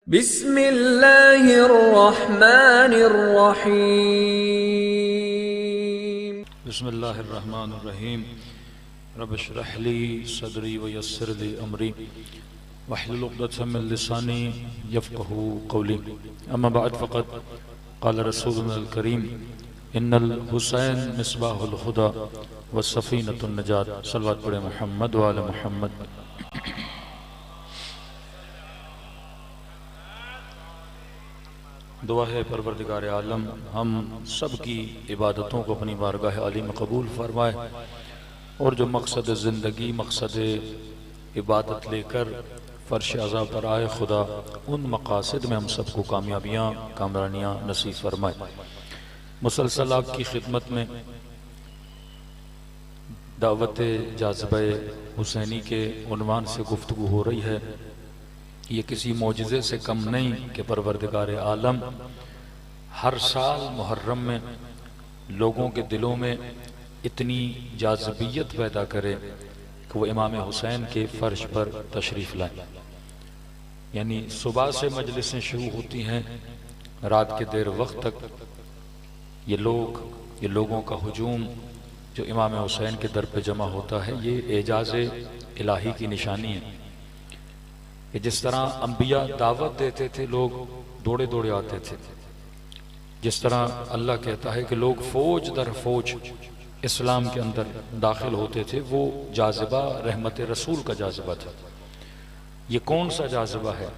बिस्मिल्लाहिर्रहमानिर्रहीम। बिस्मिल्लाहिर्रहमानिर्रहीम। रब्बिश रह ली सदरी व यस्सिर ली अमरी वहलुल उक़दतम मिन लिसानी यफ़क़हू क़ौली। अम्मा बअद फ़क़द क़ाल रसूलुल्लाह करीम इन्नल हुसैन मिस्बाहुल हुदा व सफ़ीनतुन नजात। सल्लल्लाहु अलैहि मुहम्मद व आले मुहम्मद। दुआ है परवरदिगार आलम हम सब की इबादतों को अपनी बारगाह आली में कबूल फरमाए और जो मकसद ज़िंदगी मकसद इबादत लेकर फ़र्श अज़ा पर आए खुदा उन मकासद में हम सबको कामयाबियाँ कामरानियाँ नसीब फरमाए। मुसलसल आपकी खिदमत में दावत जाज़िबा हुसैनी के उन्वान से गुफ्तगू हो रही है। ये किसी मौजिज़े से कम नहीं कि परवरदिगार आलम हर साल मुहर्रम में लोगों के दिलों में इतनी जाज़बियत पैदा करे कि वो इमाम हुसैन के फ़र्श पर तशरीफ़ लाए। यानी सुबह से मजलिसें शुरू होती हैं, रात के देर वक्त तक ये लोगों का हुजूम जो इमाम हुसैन के दर पे जमा होता है, ये एजाज़ इलाही की निशानी है कि जिस तरह अंबिया दावत देते थे लोग दौड़े दौड़े आते थे, जिस तरह अल्लाह कहता है कि लोग फौज दर फौज इस्लाम के अंदर दाखिल होते थे, वो जाज़िबा रहमत रसूल का जाज़िबा था। ये कौन सा जाज़िबा है?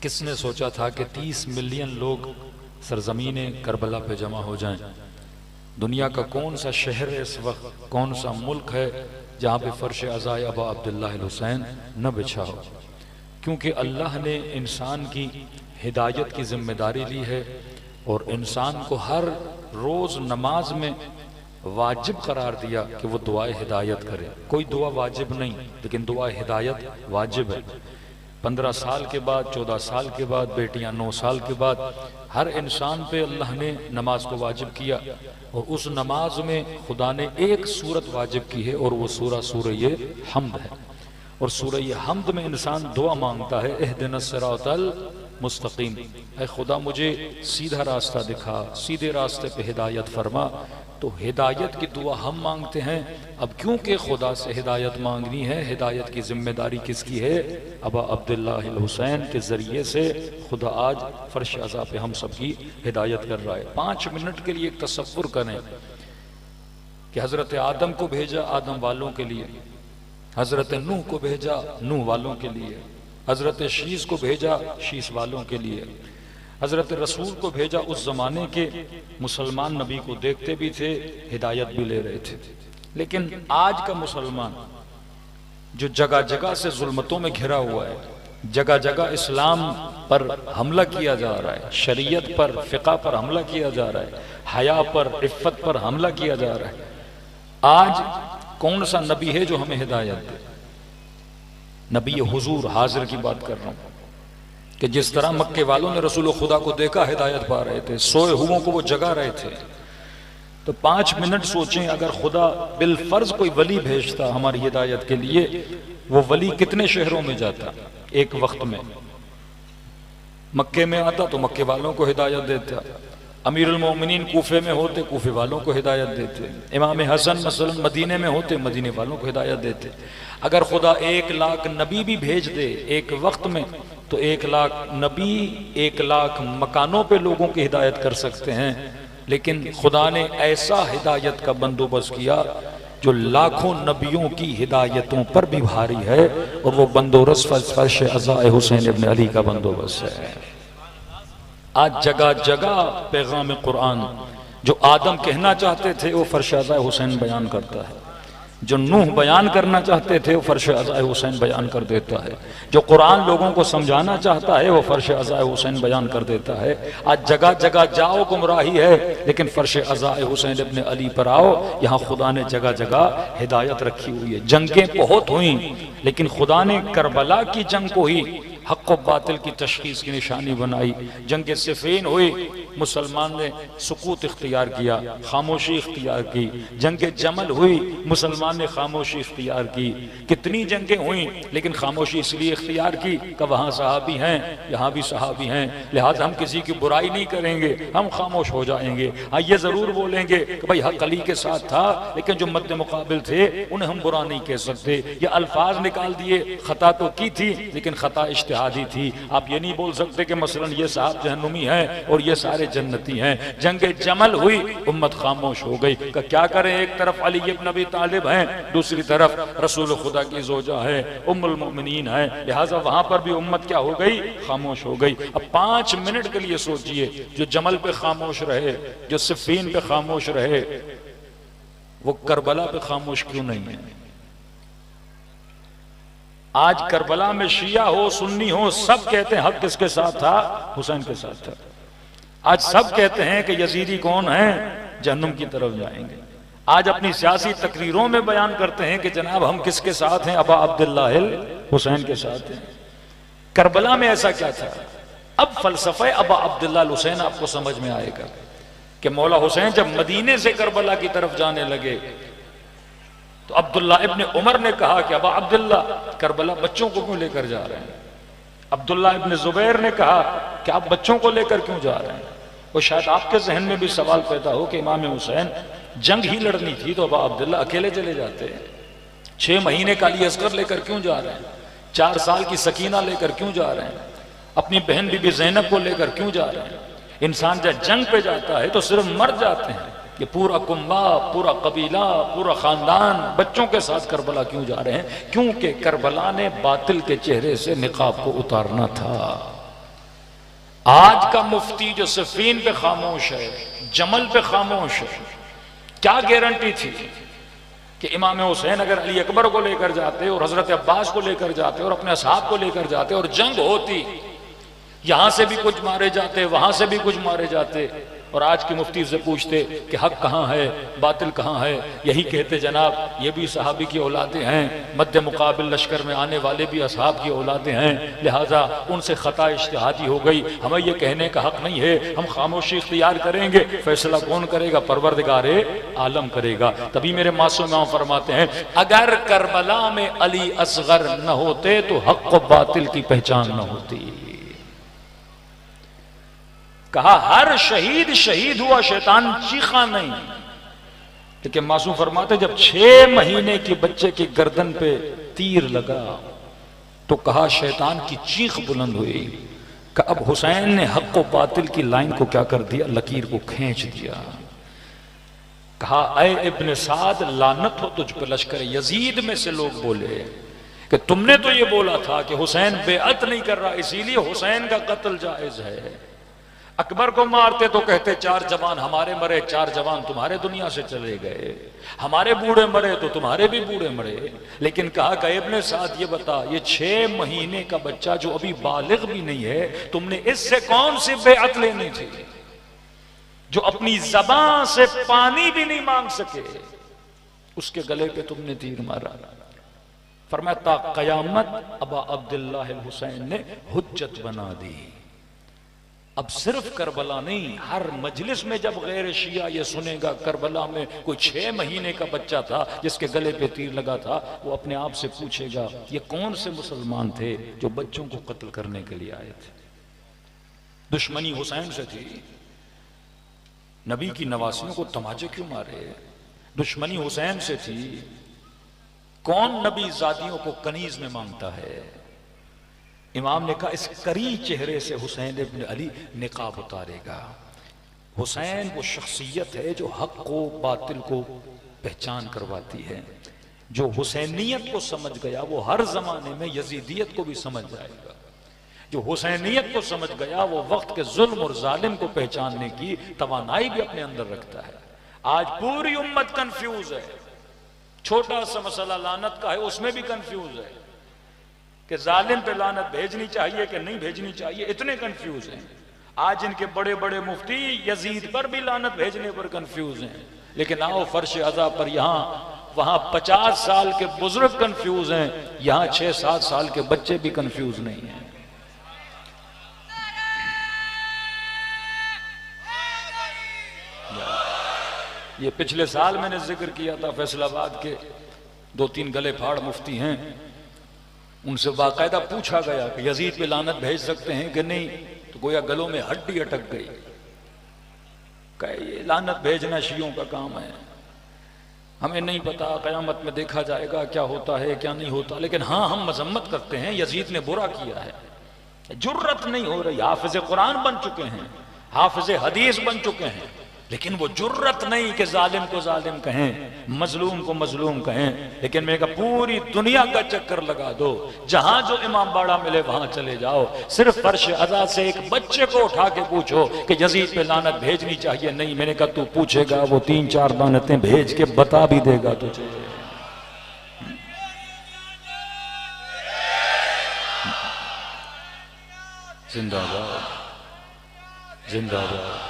किसने सोचा था कि 30 मिलियन लोग सरजमीन करबला पे जमा हो जाएं? दुनिया का कौन सा शहर है इस वक्त, कौन सा मुल्क है जहाँ पे फर्श अज़ाए अबा अब्दुल्लाह हुसैन न बिछा हो? क्योंकि अल्लाह ने इंसान की हिदायत की जिम्मेदारी ली है और इंसान को हर रोज़ नमाज में वाजिब करार दिया कि वो दुआए हिदायत करे। कोई दुआ वाजिब नहीं, लेकिन दुआ हिदायत वाजिब है। 15 साल के बाद, 14 साल के बाद, बेटियां 9 साल के बाद, हर इंसान पे अल्लाह ने नमाज को वाजिब किया और उस नमाज में खुदा ने एक सूरत वाजिब की है और वो सूरह हम्द है। और सूरह हम्द में इंसान दुआ मांगता है, इहदिनस सिरातल मुस्तकीम, ऐ खुदा मुझे सीधा रास्ता दिखा, सीधे रास्ते पे हिदायत फरमा। तो हिदायत की दुआ हम मांगते हैं। अब क्योंकि खुदा से हिदायत मांगनी है, हिदायत की जिम्मेदारी किसकी है? अबा अब्दुल्लाह हुसैन के जरिए से खुदा आज फर्श अज़ा पे हम सबकी हिदायत कर रहा है। 5 मिनट के लिए एक तसव्वुर करें कि हजरत आदम को भेजा आदम वालों के लिए, हजरत नूह को भेजा नूह वालों के लिए, हजरत शीस को भेजा शीस वालों के लिए, हजरत रसूल को भेजा उस जमाने के मुसलमान नबी को देखते भी थे, हिदायत भी ले रहे थे। लेकिन आज का मुसलमान जो जगह जगह से जुल्मतों में घिरा हुआ है, जगह जगह इस्लाम पर हमला किया जा रहा है, शरीयत पर फ़िक़ा पर हमला किया जा रहा है, हया पर इफ़्फ़त पर हमला किया जा रहा है। आज कौन सा नबी है जो हमें हिदायत दे? नबी हुजूर हाजिर की बात कर रहा हूं कि जिस तरह मक्के वालों ने रसूल खुदा को देखा, हिदायत पा रहे थे, सोए हुओं को वो जगा रहे थे। तो 5 मिनट सोचें, अगर खुदा बिल फर्ज कोई वली भेजता हमारी हिदायत के लिए, वो वली कितने शहरों में जाता? एक वक्त में मक्के में आता तो मक्के वालों को हिदायत देता, अमीरुल मोमिनीन कूफे में होते कूफे वालों को हिदायत देते, इमाम हसन मसलन मदीने में होते मदीने वालों को हिदायत देते। अगर खुदा 1 लाख नबी भी भेज दे एक वक्त में, तो 1 लाख नबी 1 लाख मकानों पे लोगों की हिदायत कर सकते हैं। लेकिन खुदा ने ऐसा हिदायत का बंदोबस्त किया जो लाखों नबियों की हिदायतों पर भी भारी है, और वो बंदोबस्त फर्श अज़ाए हुसैन इब्न अली का बंदोबस्त है। आज जगह जगह पैगाम कुरान जो आदम कहना चाहते थे वो फर्श अज़ाए हुसैन बयान करता है, जो नूह बयान करना चाहते थे वो फर्श अज़ाए हुसैन बयान कर देता है, जो कुरान लोगों को समझाना चाहता है वो फर्श अज़ाए हुसैन बयान कर देता है। आज जगह जगह जाओ गुमराही है, लेकिन फर्श अज़ाए हुसैन इब्न अली पर आओ, यहाँ खुदा ने जगह जगह हिदायत रखी हुई है। जंगें बहुत हुई, लेकिन खुदा ने करबला की जंग को ही हक व बातिल की तशखीस की निशानी बनाई। जंग सिफ़ीन हुई, मुसलमान ने सुकूत इख्तियार किया, खामोशी इख्तियार की। जंग जमल हुई, मुसलमान ने खामोशी इख्तियार की। कितनी जंगें हुई लेकिन खामोशी इसलिए इख्तियार की कि वहाँ सहाबी हैं, यहाँ भी सहाबी हैं, लिहाजा हम किसी की बुराई नहीं करेंगे, हम खामोश हो जाएंगे। हाँ, ये जरूर बोलेंगे कि भाई हक अली के साथ था, लेकिन जो मद्दे मुकाबिल थे उन्हें हम बुरा नहीं कह सकते। ये अल्फाज निकाल दिए, खता तो की थी लेकिन खता इज्तिहादी थी। आप ये नहीं बोल सकते कि मसलन ये साहब जहन्नुमी हैं और ये सारे जन्नती हैं। जंग जमल हुई, उम्मत खामोश हो गई। क्या करें, एक तरफ अली इब्न अबी तालिब हैं, दूसरी तरफ रसूल खुदा की ज़ौजा है, उम्मुल मोमिनीन है, लिहाजा वहां पर भी उम्मत क्या हो गई, खामोश हो गई। अब 5 मिनट के लिए सोचिए, जो जमल पे खामोश रहे, जो सिफ़ीन पे खामोश रहे, वो करबला पे खामोश क्यों नहीं है? आज करबला में शिया हो सुन्नी हो सब कहते हैं हक किसके साथ था, हुसैन के साथ था। आज सब कहते हैं कि यजीदी कौन है, जहन्नुम की तरफ जाएंगे। आज अपनी सियासी तकरीरों में बयान करते हैं कि जनाब हम किसके साथ हैं, अबा अब्दुल्लाह हुसैन के साथ हैं। करबला में ऐसा क्या था? अब फलसफे अबा अब्दुल्लाह हुसैन आपको समझ में आएगा कि मौला हुसैन जब मदीने से करबला की तरफ जाने लगे तो अब्दुल्ला इब्न उमर ने कहा कि अबा अब्दुल्ला, करबला बच्चों को क्यों लेकर जा रहे हैं? अब्दुल्ला इब्न जुबैर ने कहा कि आप बच्चों को लेकर क्यों जा रहे हैं? वो शायद आपके जहन में भी सवाल पैदा हो कि इमाम हुसैन जंग ही लड़नी थी तो अबा अब्दुल्ला अकेले चले जाते हैं। 6 महीने का अली असगर लेकर क्यों जा रहे हैं? 4 साल की सकीना लेकर क्यों जा रहे हैं? अपनी बहन बीबी ज़ैनब को लेकर क्यों जा रहे हैं? इंसान जब जंग पे जाता है तो सिर्फ मर जाते हैं। ये पूरा कुंबा, पूरा कबीला, पूरा खानदान बच्चों के साथ करबला क्यों जा रहे हैं? क्योंकि करबला ने बातिल के चेहरे से निकाब को उतारना था। आज का मुफ्ती जो सिफ़ीन पे खामोश है, जमल पे खामोश है, क्या गारंटी थी कि इमाम हुसैन अगर अली अकबर को लेकर जाते और हजरत अब्बास को लेकर जाते और अपने असहाब को लेकर जाते और जंग होती, यहां से भी कुछ मारे जाते, वहां से भी कुछ मारे जाते, और आज की मुफ्ती से पूछते कि हक कहाँ है, बातिल कहाँ है, यही कहते जनाब ये भी सहाबी की औलादे हैं, मद्दे मुकाबिल लश्कर में आने वाले भी असहाब की औलादे हैं, लिहाजा उनसे खता इज्तिहादी हो गई, हमें ये कहने का हक नहीं है, हम खामोशी इख्तियार करेंगे। फैसला कौन करेगा? परवरदिगारे आलम करेगा। तभी मेरे मासूम इमाम फरमाते हैं, अगर करबला में अली असगर न होते तो हक व बातिल की पहचान न होती। कहा हर शहीद शहीद हुआ, शैतान चीखा नहीं। लेकिन मासूम फरमाते जब 6 महीने के बच्चे की गर्दन पे तीर लगा तो कहा शैतान की चीख बुलंद हुई कि अब हुसैन ने हक व बातिल की लाइन को क्या कर दिया, लकीर को खींच दिया। कहा ऐ इब्न साद, लानत हो तुझ पर लश्कर यजीद में से लोग बोले कि तुमने तो ये बोला था कि हुसैन बेअत नहीं कर रहा, इसीलिए हुसैन का कत्ल जायज है। अकबर को मारते तो कहते 4 जवान हमारे मरे, 4 जवान तुम्हारे दुनिया से चले गए, हमारे बूढ़े मरे तो तुम्हारे भी बूढ़े मरे। लेकिन कहा कि इब्ने साद ये बता, ये 6 महीने का बच्चा जो अभी बालिग भी नहीं है, तुमने इससे कौन सी बेअत लेनी थी? जो अपनी ज़बान से पानी भी नहीं मांग सके, उसके गले पे तुमने तीर मारा। फरमाया क़यामत अबा अब्दुल्लाह हुसैन ने हुज्जत बना दी। अब सिर्फ करबला नहीं, हर मजलिस में जब गैर शिया ये सुनेगा करबला में कोई 6 महीने का बच्चा था जिसके गले पे तीर लगा था, वो अपने आप से पूछेगा ये कौन से मुसलमान थे जो बच्चों को कत्ल करने के लिए आए थे? दुश्मनी हुसैन से थी, नबी की नवासियों को तमाचे क्यों मारे? दुश्मनी हुसैन से थी। कौन नबी जादियों को कनीज में मांगता है? इमाम ने कहा इस करी चेहरे से हुसैन इब्न अली निकाब उतारेगा। हुसैन वो शख्सियत है जो हक को बातिल को पहचान करवाती है। जो हुसैनियत को समझ गया वो हर जमाने में यजीदियत को भी समझ जाएगा। जो हुसैनियत को समझ गया वो वक्त के जुल्म और जालिम को पहचानने की तवानाई भी अपने अंदर रखता है। आज पूरी उम्मत कंफ्यूज है। छोटा सा मसला लानत का है, उसमें भी कंफ्यूज है कि जालिम पे लानत भेजनी चाहिए कि नहीं भेजनी चाहिए, इतने कंफ्यूज हैं। आज इनके बड़े बड़े मुफ्ती यजीद पर भी लानत भेजने पर कंफ्यूज हैं। लेकिन आओ फर्श अज़ा पर, यहाँ वहां 50 साल के बुजुर्ग कंफ्यूज हैं, यहाँ 6-7 साल के बच्चे भी कंफ्यूज नहीं हैं। ये पिछले साल मैंने जिक्र किया था, फैसलाबाद के 2-3 गले फाड़ मुफ्ती हैं, उनसे बाकायदा पूछा गया कि यजीद पे लानत भेज सकते हैं कि नहीं, तो गोया गलों में हड्डी अटक गई। कहे ये लानत भेजना शियों का काम है, हमें नहीं पता, क़यामत में देखा जाएगा क्या होता है क्या नहीं होता, लेकिन हाँ हम मजम्मत करते हैं, यजीद ने बुरा किया है, जुर्रत नहीं हो रही। हाफिज़ कुरान बन चुके हैं, हाफिज़ हदीस बन चुके हैं, लेकिन वो जुर्रत नहीं कि जालिम को जालिम कहें, मजलूम को मजलूम कहें। लेकिन मैं कहा पूरी दुनिया का चक्कर लगा दो, जहां जो इमाम बाड़ा मिले वहां चले जाओ, सिर्फ फर्श अज़ा से एक बच्चे को उठा के पूछो कि यजीद पे लानत भेजनी चाहिए नहीं। मैंने कहा तू पूछेगा, वो 3-4 लानतें भेज के बता भी देगा तुझे। जिंदाबाद जिंदाबाद,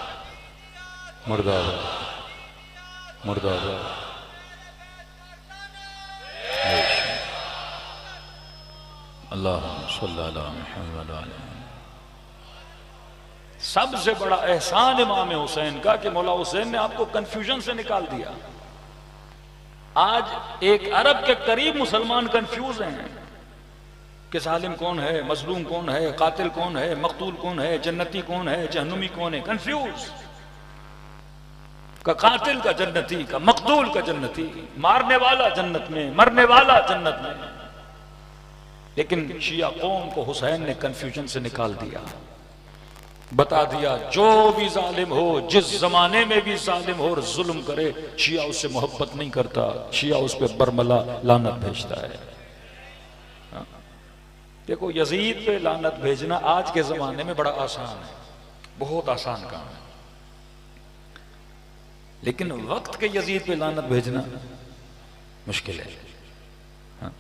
मुर्दाबाद मुर्दाबाद। अल्लाह सल्लल्लाहु अलैहि वसल्लम। सबसे बड़ा एहसान इमाम हुसैन का कि मौला हुसैन ने आपको कंफ्यूजन से निकाल दिया। आज एक अरब के करीब मुसलमान कंफ्यूज हैं कि जालिम कौन है, मजलूम कौन है, कातिल कौन है, मकतूल कौन है, जन्नती कौन है, जहन्नुमी कौन है। कंफ्यूज का कातिल का जन्नती, का मकतूल का जन्नती, मारने वाला जन्नत में, मरने वाला जन्नत में। लेकिन शिया कौम को हुसैन ने कंफ्यूजन से निकाल दिया, बता दिया जो भी जालिम हो, जिस जमाने में भी जालिम हो और जुल्म करे, शिया उससे मोहब्बत नहीं करता, शिया उस पर बरमला लानत भेजता है। देखो यजीद पे लानत भेजना आज के जमाने में बड़ा आसान है, बहुत आसान काम है, लेकिन वक्त के यजीद पे लानत भेजना मुश्किल है। हाँ।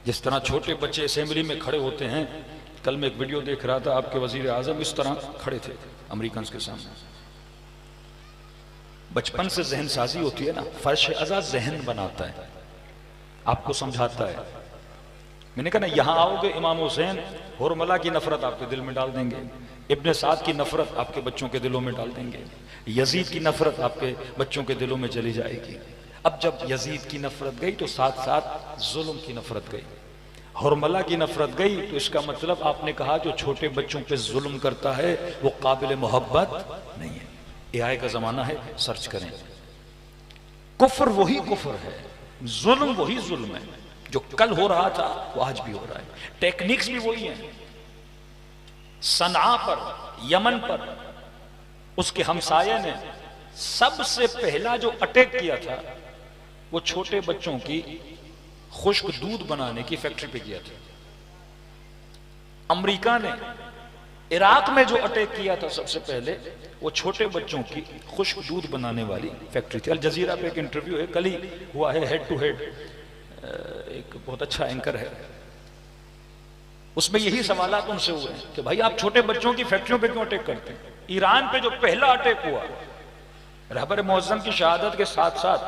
जिस तरह छोटे बच्चे असेंबली में खड़े होते हैं, कल मैं एक वीडियो देख रहा था, आपके वजीर आजम इस तरह खड़े थे अमेरिकन के सामने। बचपन से जहन साजी होती है ना, फर्श अज़ा जहन बनाता है, आपको समझाता है। मैंने कहा ना, यहां आओगे इमाम हुसैन हुरमला की नफरत आपके दिल में डाल देंगे, इब्ने साद की नफरत आपके बच्चों के दिलों में डाल देंगे, यजीद की नफरत आपके बच्चों के दिलों में चली जाएगी। अब जब यजीद की नफरत गई तो साथ साथ जुल्म की नफरत गई, हुरमला की नफरत गई, तो इसका मतलब आपने कहा जो छोटे बच्चों पे जुल्म करता है वो काबिल मोहब्बत नहीं है। एआई का जमाना है, सर्च करें, कुफ्र वही कुफ्र है, जुल्म वही जुल्म है, जो कल हो रहा था वो आज भी हो रहा है, टेक्निक्स भी वही हैं। सनआ पर, यमन पर उसके हमसाये ने सबसे पहला जो अटैक किया था वो छोटे बच्चों की खुश्क दूध बनाने की फैक्ट्री पे किया था। अमेरिका ने इराक में जो अटैक किया था सबसे पहले, वो छोटे बच्चों की खुश्क दूध बनाने वाली फैक्ट्री थी। अल जजीरा पे एक इंटरव्यू है, कल ही हुआ है, हेड टू हेड, एक बहुत अच्छा एंकर है, उसमें यही सवालात उनसे हुए हैं कि भाई आप छोटे बच्चों की फैक्ट्रियों पे क्यों अटैक करते हैं। ईरान पे जो पहला अटैक हुआ रहबर मुअज्जम की शहादत के साथ साथ,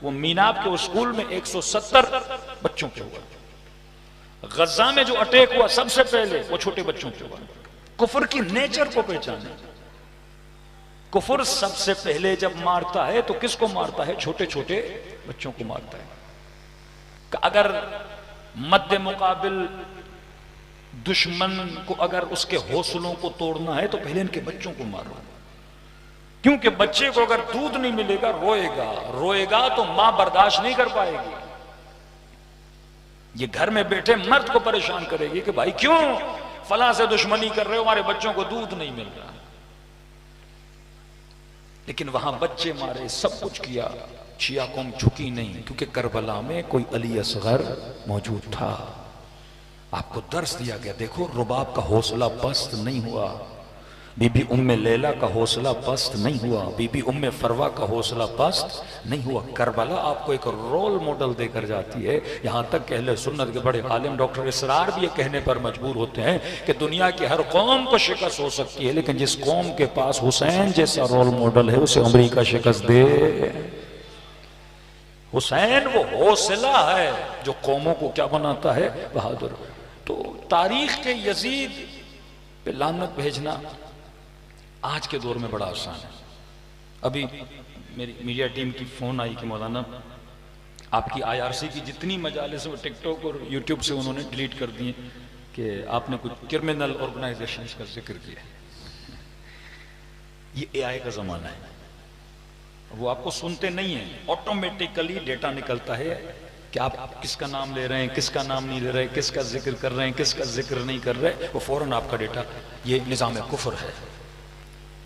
वो मीनाब के स्कूल में 170 बच्चों पे हुआ। गजा में जो अटैक हुआ सबसे पहले वो छोटे बच्चों पे हुआ। कुफर की नेचर को पहचाने, कुफर सबसे पहले जब मारता है तो किसको मारता है, छोटे छोटे बच्चों को मारता है। अगर मद्दे मुकाबिल दुश्मन को अगर उसके हौसलों को तोड़ना है तो पहले इनके बच्चों को मारो, क्योंकि बच्चे को अगर दूध नहीं मिलेगा रोएगा, रोएगा तो मां बर्दाश्त नहीं कर पाएगी। ये घर में बैठे मर्द को परेशान करेगी कि भाई क्यों फला से दुश्मनी कर रहे हो, हमारे बच्चों को दूध नहीं मिल रहा। लेकिन वहां बच्चे मारे, सब कुछ किया, शिया कौम झुकी नहीं, क्योंकि करबला में कोई अली असगर मौजूद था। आपको दर्स दिया गया, देखो रुबाब का हौसला पस्त नहीं हुआ, बीबी उम्मे लैला का हौसला पस्त नहीं हुआ, बीबी उम्मे फरवा का हौसला पस्त नहीं हुआ। करबला आपको एक रोल मॉडल देकर जाती है। यहां तक कि अहले सुन्नत के बड़े आलिम डॉक्टर इसरार भी ये कहने पर मजबूर होते हैं कि दुनिया की हर कौम को शिकस्त हो सकती है, लेकिन जिस कौम के पास हुसैन जैसा रोल मॉडल है उसे अमेरिका शिकस्त दे। हुसैन वो हौसला है जो कौमों को क्या बनाता है, बहादुर। तो तारीख के यजीद पे लानत भेजना आज के दौर में बड़ा आसान है, अभी मेरी मीडिया टीम की फ़ोन आई कि मौलाना आपकी IRC की जितनी मजालिस वो टिकटॉक और यूट्यूब से उन्होंने डिलीट कर दिए कि आपने कुछ क्रिमिनल ऑर्गेनाइजेशंस का जिक्र किया। ये AI का ज़माना है, वो आपको सुनते नहीं है, ऑटोमेटिकली डेटा निकलता है कि आप किसका नाम ले रहे हैं, किसका नाम नहीं ले रहे, किसका जिक्र कर रहे हैं, किसका जिक्र नहीं कर रहे, वो फौरन आपका डेटा, ये निज़ाम कुफ्र है,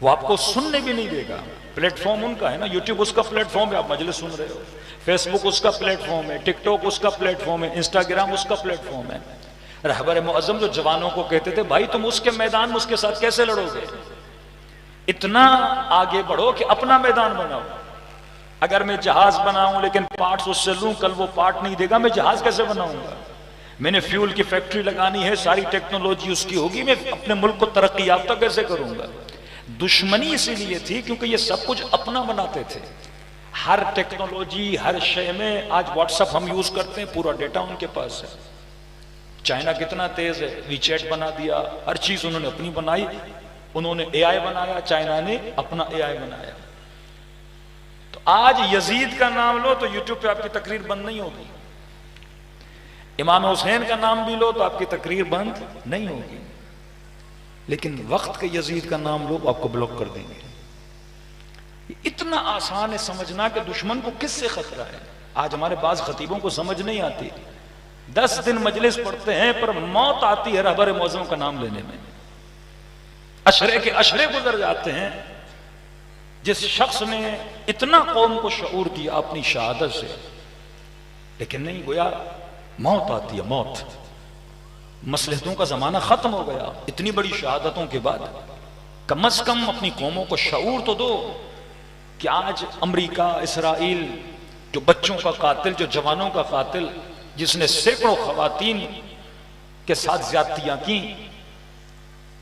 वो आपको सुनने भी नहीं देगा। प्लेटफॉर्म उनका है ना, यूट्यूब उसका प्लेटफॉर्म है, आप मजलिस सुन रहे हो, फेसबुक उसका प्लेटफॉर्म है, टिकटॉक उसका प्लेटफॉर्म है, इंस्टाग्राम उसका प्लेटफॉर्म है। रहबर मुअज्जम जो जवानों को कहते थे भाई तुम उसके मैदान में उसके साथ कैसे लड़ोगे, इतना आगे बढ़ो कि अपना मैदान बनाओ। अगर मैं जहाज बनाऊं लेकिन पार्ट्स उससे लूं, कल वो पार्ट नहीं देगा, मैं जहाज कैसे बनाऊंगा। मैंने फ्यूल की फैक्ट्री लगानी है, सारी टेक्नोलॉजी उसकी होगी, मैं अपने मुल्क को तरक्की याफ्ता कैसे करूंगा। दुश्मनी इसीलिए थी क्योंकि ये सब कुछ अपना बनाते थे। हर टेक्नोलॉजी हर शय में, आज व्हाट्सएप हम यूज करते हैं, पूरा डेटा उनके पास है। चाइना कितना तेज है, वीचैट बना दिया, हर चीज उन्होंने अपनी बनाई। उन्होंने AI बनाया, चाइना ने अपना AI बनाया। तो आज यजीद का नाम लो तो यूट्यूब पे आपकी तकरीर बंद नहीं होगी, इमाम हुसैन का नाम भी लो तो आपकी तकरीर बंद नहीं होगी, लेकिन वक्त के यजीद का नाम लो आपको ब्लॉक कर देंगे। इतना आसान है समझना कि दुश्मन को किससे खतरा है। आज हमारे पास खतीबों को समझ नहीं आती, 10 दिन मजलिस पढ़ते हैं पर मौत आती है रहबर मौज़ूम का नाम लेने में, अशरे के अशरे गुजर जाते हैं। जिस शख्स ने इतना कौम को शऊर दिया अपनी शहादत से, लेकिन नहीं, गोया मौत आती है, मौत। मसलहतों का जमाना खत्म हो गया इतनी बड़ी शहादतों के बाद। कम से कम अपनी कौमों को शऊर तो दो कि आज अमेरिका, इसराइल, जो बच्चों का कातिल, जो जवानों का कातिल, जिसने सैकड़ों खवातीन के साथ ज्यादतियां की,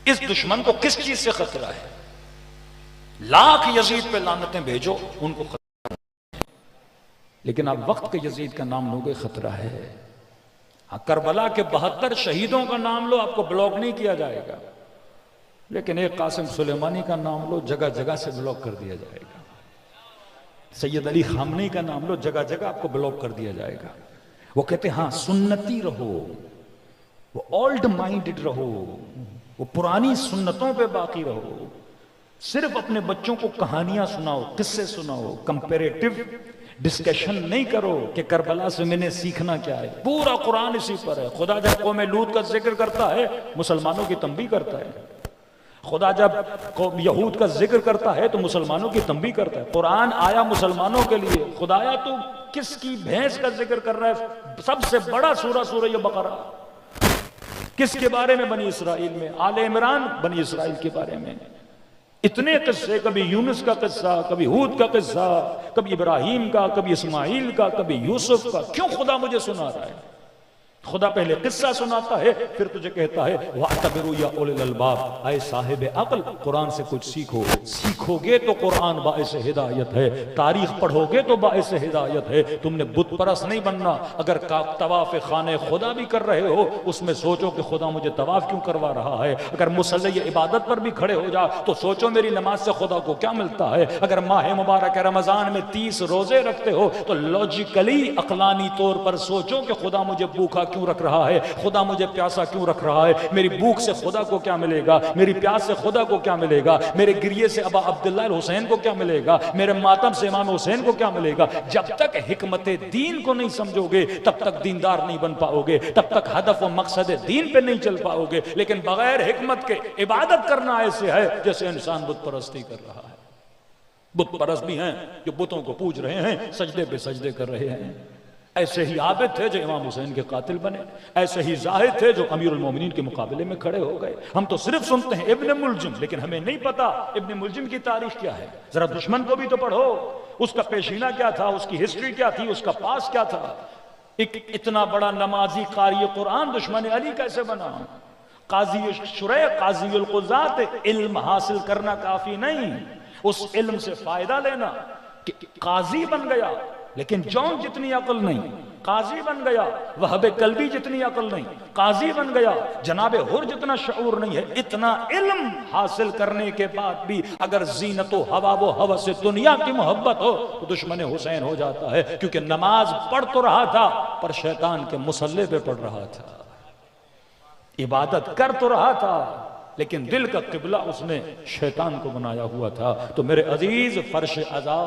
इस दुश्मन को किस चीज से खतरा है। लाख यजीद पे लानतें भेजो, उनको खतरा है, लेकिन आप वक्त के यजीद का नाम लोगे, खतरा है। हाँ, करबला के 72 शहीदों का नाम लो, आपको ब्लॉक नहीं किया जाएगा, लेकिन एक कासिम सुलेमानी का नाम लो, जगह जगह से ब्लॉक कर दिया जाएगा। सैयद अली खामनी का नाम लो, जगह जगह आपको ब्लॉक कर दिया जाएगा। वो कहते हाँ सुन्नती रहो, वो ओल्ड माइंडेड रहो, वो पुरानी सुन्नतों पे बाकी रहो, सिर्फ अपने बच्चों को कहानियां सुनाओ, किस्से सुनाओ, कंपैरेटिव डिस्कशन नहीं करो कि करबला से मैंने सीखना क्या है। पूरा कुरान इसी पर है। खुदा जब कौम लूत का जिक्र करता है, मुसलमानों की तंबीह करता है। खुदा जब कौम यहूद का जिक्र करता है तो मुसलमानों की तंबीह करता है। कुरान आया मुसलमानों के लिए, खुदाया तो किसकी भैंस का जिक्र कर रहा है। सबसे बड़ा सूरह बकरा किसके बारे में? बनी इसराइल में। आले इमरान बनी इसराइल के बारे में। इतने किस्से, कभी यूनुस का किस्सा, कभी हूद का किस्सा, कभी इब्राहिम का, कभी इस्माइल का, कभी यूसुफ का। क्यों खुदा मुझे सुना रहा है? खुदा पहले किस्सा सुनाता है, फिर तुझे कहता है वातबिरू या उलिल अलबाब, आए साहिब अक्ल, कुरान से कुछ सीखो। सीखोगे तो कुरान बाइस हिदायत है, तारीख पढ़ोगे तो बाइस हिदायत है। तुमने बुत परस्त नहीं बनना। अगर तवाफ खाने खुदा भी कर रहे हो, उसमें सोचो कि खुदा मुझे तवाफ क्यों करवा रहा है। अगर मुसल्ले इबादत पर भी खड़े हो जा तो सोचो मेरी नमाज से खुदा को क्या मिलता है। अगर माह मुबारक रमजान में 30 रोजे रखते हो तो लॉजिकली अकलानी तौर पर सोचो कि खुदा मुझे भूखा क्यों रख रहा है, खुदा मुझे प्यासा क्यों रख रहा है। मेरी भूख से खुदा को क्या मिलेगा, मेरी प्यास से खुदा को क्या मिलेगा, मेरे गिरिये से अबा अब्दुल्ला हुसैन को क्या मिलेगा, मेरे मातम से इमाम हुसैन को क्या मिलेगा। जब तक हिकमत दीन को नहीं समझोगे तब तक दीनदार नहीं बन पाओगे, तब तक हदफ और मकसद दीन पे नहीं चल पाओगे। लेकिन बगैर हिकमत के इबादत करना ऐसे है जैसे इंसान बुत परस्ती कर रहा है। बुत परस्त भी हैं जो बुतों को पूज रहे हैं, सजदे पे सजदे कर रहे हैं। ऐसे ही आबिद थे जो इमाम हुसैन के कातिल बने, ऐसे ही जाहिद थे जो अमीरुल मोमिनीन के मुकाबले में खड़े हो गए। हम तो सिर्फ सुनते हैं इब्न मुलजिम, लेकिन हमें नहीं पता इब्न मुलजिम की तारीख क्या है। जरा दुश्मन को भी तो पढ़ो, उसका पेशीना क्या था, उसकी हिस्ट्री क्या थी, उसका पास क्या था। इतना बड़ा नमाजी कारी कुरान दुश्मन अली कैसे बना। काजी शुरै, काजी कुज़ात, इल्म हासिल करना काफी नहीं, उस इल्म से फायदा लेना। काजी बन गया, लेकिन जौन जितनी अकल नहीं, काजी बन गया। वहबे कल्बी जितनी अकल नहीं, काजी बन गया। जनाबे हुर जितना शऊर नहीं है। इतना इल्म हासिल करने के बाद भी अगर जीनतो हवा वो हवा से दुनिया की मोहब्बत हो तो दुश्मन हुसैन हो जाता है। क्योंकि नमाज पढ़ तो रहा था पर शैतान के मुसल्ले पे पढ़ रहा था, इबादत कर तो रहा था लेकिन दिल का किबला उसने शैतान को बनाया हुआ था। तो मेरे अजीज, फर्श अज़ा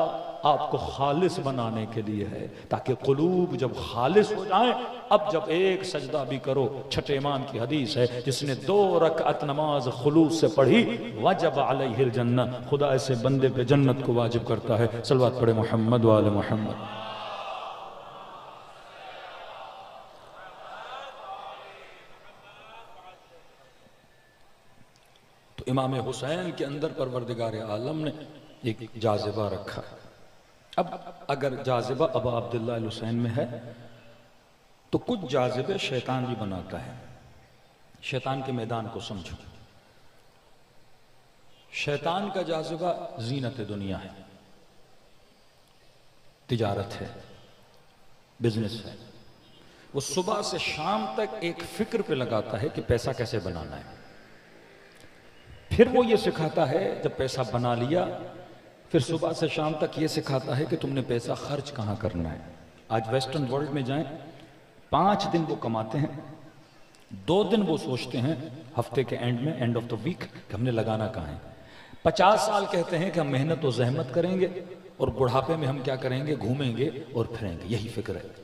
आपको खालिस बनाने के लिए है, ताकि कुलूब जब खालिस हो जाए। अब जब एक सजदा भी करो, छठे इमाम की हदीस है, जिसने 2 रकात नमाज खुलूस से पढ़ी वजब अलैहिल जन्नत, खुदा ऐसे बंदे पे जन्नत को वाजिब करता है। सल्लल्लाहु पढ़े मोहम्मद व आले मोहम्मद। तो इमाम हुसैन के अंदर परवरदिगार आलम ने एक जाज़िबा रखा। अब अगर जाज़िबा अबा अब्दुल्लाह हुसैन में है तो कुछ जाज़िबे शैतान भी बनाता है। शैतान के मैदान को समझो। शैतान का जाज़िबा जीनत दुनिया है, तिजारत है, बिजनेस है। वो सुबह से शाम तक एक फिक्र पे लगाता है कि पैसा कैसे बनाना है। फिर वो ये सिखाता है, जब पैसा बना लिया फिर सुबह से शाम तक ये सिखाता है कि तुमने पैसा खर्च कहाँ करना है। आज वेस्टर्न वर्ल्ड में जाएं, 5 दिन वो कमाते हैं, 2 दिन वो सोचते हैं हफ्ते के एंड में, एंड ऑफ द वीक, कि हमने लगाना कहाँ है। 50 साल कहते हैं कि हम मेहनत और जहमत करेंगे और बुढ़ापे में हम क्या करेंगे, घूमेंगे और फिरेंगे। यही फिक्र है।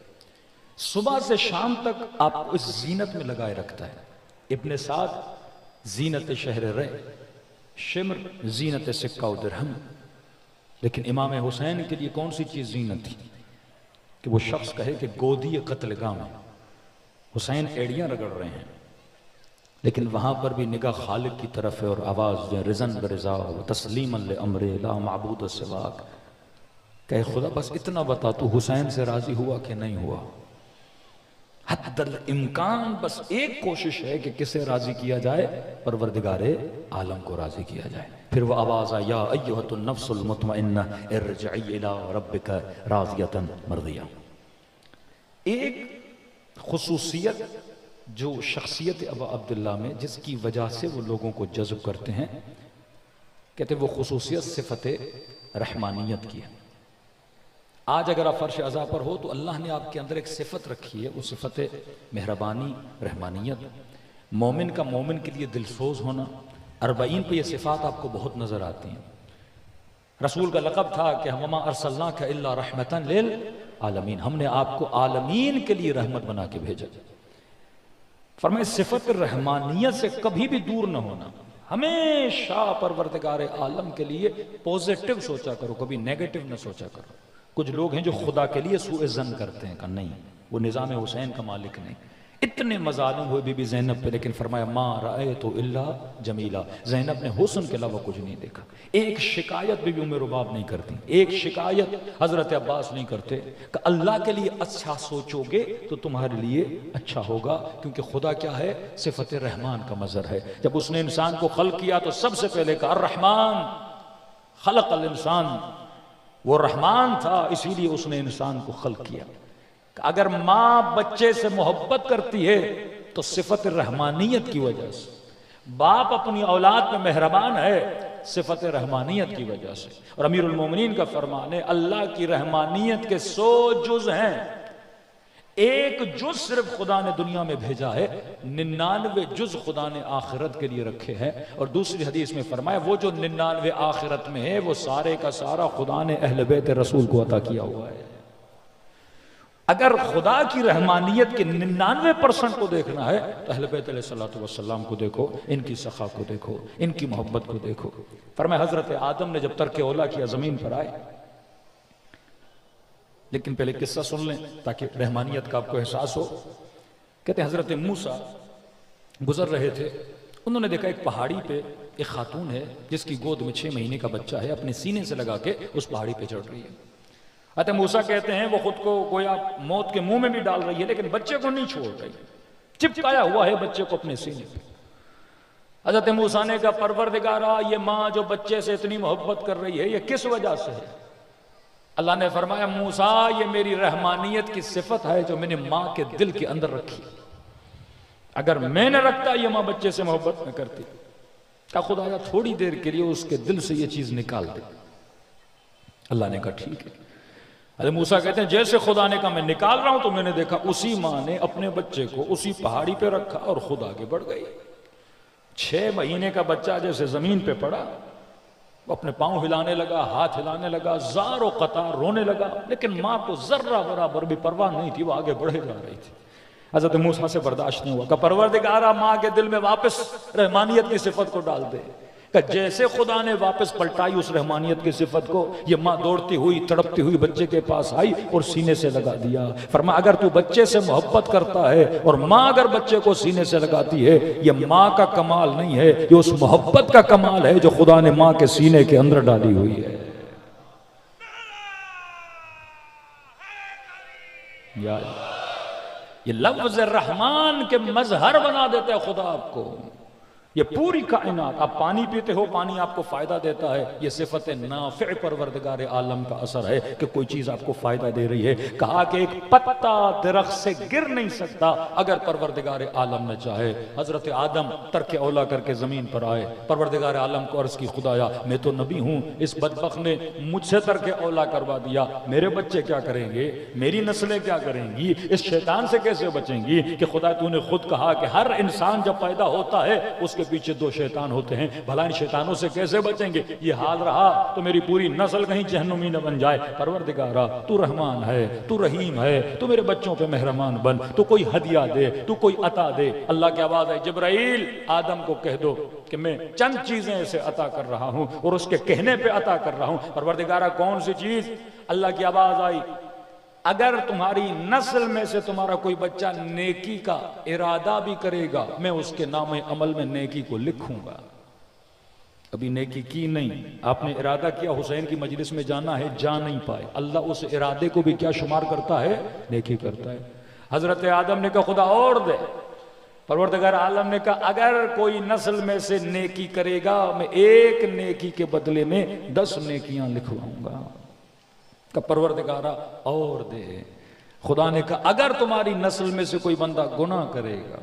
सुबह से शाम तक आपको इस जीनत में लगाए रखता है। इब्ने साद जीनत शहर रह, शिम्र जीनत सिक्का दिरहम। लेकिन इमाम हुसैन के लिए कौन सी चीज जीनत थी कि वो शख्स कहे कि गोदी कत्लगाह में हुसैन एड़ियां रगड़ रहे हैं, लेकिन वहां पर भी निगाह खालिक की तरफ है और आवाज रिजन बरिजा तस्लीमन ले अमरे ला माबूद सिवाक। कहे खुदा बस इतना बता, तू हुसैन से राजी हुआ कि नहीं हुआ। हद्दल इम्कान बस एक कोशिश है कि किसे राजी किया जाए, परवरदिगारे आलम को राजी किया जाए। फिर वो आवाज आया, या अय्युहतुन नफ्सुल मुतमइन्ना इरजिई इला रब्बिका राज़ियतन मर्दिया। एक खुसूसियत जो शख्सियत अबा अब्दुल्ला में, जिसकी वजह से वो लोगों को जज्ब करते हैं, कहते वो खुसूसियत सिफत रहमानियत की है। आज अगर आप फर्श अज़ा पर हो तो अल्लाह ने आपके अंदर एक सिफत रखी है, वो सिफत मेहरबानी, रहमानियत। मोमिन का मोमिन के लिए दिलसोज होना। 40 पे ये सिफात आपको बहुत नजर आती हैं। रसूल का लक़ब था कि वमा अरसलनाका इल्ला रहमतन लिल आलमीन, हमने आपको आलमीन के लिए रहमत बना के भेजा। फरमाए सिफत रहमानियत से कभी भी दूर न होना। हमेशा परवरदिगार आलम के लिए पॉजिटिव सोचा करो, कभी नेगेटिव न सोचा करो। कुछ लोग हैं जो खुदा के लिए सूए ज़न करते हैं, का नहीं, वो निज़ाम हुसैन का मालिक नहीं। इतने मजालिम हुए बीबी ज़ैनब पे, लेकिन फरमाया मा रअयतु इल्ला जमीला, ज़ैनब ने हुस्न के अलावा कुछ नहीं देखा। एक शिकायत बीबी उम्मे रुबाब नहीं करती, एक शिकायत हजरत अब्बास नहीं करते कि अल्लाह के लिए अच्छा सोचोगे तो तुम्हारे लिए अच्छा होगा, क्योंकि खुदा क्या है, सिफत रहमान का मजर है। जब उसने इंसान को खल्क किया तो सबसे पहले कहा रहमान खलक़ल इंसान, वो रहमान था इसीलिए उसने इंसान को खल्क किया। अगर माँ बच्चे से मोहब्बत करती है तो सिफत रहमानियत की वजह से, बाप अपनी औलाद में मेहरबान है सिफत रहमानियत की वजह से। और अमीरुल मोमिनीन का फरमान है, अल्लाह की रहमानियत के 100 जुज हैं, एक जुज सिर्फ खुदा ने दुनिया में भेजा है, 99 जुज खुदा ने आखिरत के लिए रखे हैं। और दूसरी हदीस में फरमाया वो जो 99 आखिरत में है वो सारे का सारा खुदा ने अहले बैत रसूल को अता किया हुआ है। अगर खुदा की रहमानियत के 99% को देखना है तो अहले बैत अलैहिस्सलातु वस्सलाम को देखो, इनकी सखा को देखो, इनकी मोहब्बत को देखो। फरमाया हजरत आदम ने जब तर्क औला किया जमीन पर आए। लेकिन पहले किस्सा सुन लें ताकि रहमानियत का आपको एहसास हो। कहते हैं हजरत मूसा गुजर रहे थे, उन्होंने देखा एक पहाड़ी पे एक खातून है जिसकी गोद में 6 महीने का बच्चा है, अपने सीने से लगा के उस पहाड़ी पे चढ़ रही है। अतः मूसा कहते हैं वो खुद को गोया मौत के मुंह में भी डाल रही है, लेकिन बच्चे को नहीं छोड़ रही, चिपकाया हुआ है बच्चे को अपने सीने पे। हजरत मूसा ने कहा परवरदिगारा, ये माँ जो बच्चे से इतनी मोहब्बत कर रही है ये किस वजह से है? अल्लाह ने फरमाया मूसा ये मेरी रहमानियत की सिफत है जो मैंने माँ के दिल के अंदर रखी, अगर मैंने रखता ये माँ बच्चे से मोहब्बत न करती। क्या खुदाया थोड़ी देर के लिए उसके दिल से ये चीज निकाल दे। अल्लाह ने कहा ठीक है। अरे मूसा कहते हैं जैसे खुदा ने कहा मैं निकाल रहा हूं तो मैंने देखा उसी माँ ने अपने बच्चे को उसी पहाड़ी पे रखा और खुद आगे बढ़ गई। 6 महीने का बच्चा जैसे जमीन पे पड़ा, अपने पांव हिलाने लगा, हाथ हिलाने लगा, ज़ारो कतार रोने लगा, लेकिन माँ को जर्रा बराबर भी परवाह नहीं थी, वो आगे बढ़े जा रही थी। हज़रत मूसा से बर्दाश्त नहीं हुआ, परवरदिगारा माँ के दिल में वापस रहमानियत की सिफत को डाल दे। जैसे खुदा ने वापस पलटाई उस रहमानियत की सिफत को, ये माँ दौड़ती हुई तड़पती हुई बच्चे के पास आई और सीने से लगा दिया। फरमा अगर तू बच्चे से मोहब्बत करता है और माँ अगर बच्चे को सीने से लगाती है, ये माँ का कमाल नहीं है, ये उस मोहब्बत का कमाल है जो खुदा ने माँ के सीने के अंदर डाली हुई है। ये लफ्ज़ रहमान के मजहर बना देता है खुदा आपको। ये पूरी कायनात, आप पानी पीते हो, पानी आपको फायदा देता है, ये सिफत नाफ़िअ परवरदिगार आलम का असर है कि कोई चीज आपको फायदा दे रही है। कहा कि एक पत्ता दरख्त से गिर नहीं सकता अगर परवरदिगार आलम न चाहे। हजरत आदम तरके औला करके जमीन पर आए, परवरदिगार आलम को अर्ज की खुदाया मैं तो नबी हूं, इस बदबख्त ने मुझसे तरके औला करवा दिया, मेरे बच्चे क्या करेंगे, मेरी नस्लें क्या करेंगी, इस शैतान से कैसे बचेंगी। कि खुदा तूने खुद कहा कि हर इंसान जब पैदा होता है उसके पीछे 2 शैतान होते हैं, भला इन शैतानों से कैसे बचेंगे। ये हाल रहा तो मेरी पूरी नस्ल कहीं जहन्नुमी न बन जाए। परवरदिगारा तू रहमान है, तू रहीम है, तू मेरे बच्चों पे मेहरबान बन, तू कोई हदिया दे, तू कोई अता दे। अल्लाह की आवाज है जिब्राइल आदम को कह दो कि मैं चंद चीजें ऐसे अता कर रहा हूं और उसके कहने पे अता कर रहा हूं। परवरदिगारा कौन सी चीज। अल्लाह की आवाज आई अगर तुम्हारी नस्ल में से तुम्हारा कोई बच्चा नेकी का इरादा भी करेगा मैं उसके नाम अमल में नेकी को लिखूंगा। अभी नेकी की नहीं, आपने इरादा किया हुसैन की मजलिस में जाना है, जा नहीं पाए, अल्लाह उस इरादे को भी क्या शुमार करता है, नेकी करता है। हजरत आदम ने कहा खुदा और दे। परवरदिगार आलम ने कहा अगर कोई नस्ल में से नेकी करेगा मैं एक नेकी के बदले में 10 नेकियां लिखवाऊंगा। का परवरदिगारा और दे। खुदा ने कहा अगर तुम्हारी नस्ल में से कोई बंदा गुनाह करेगा,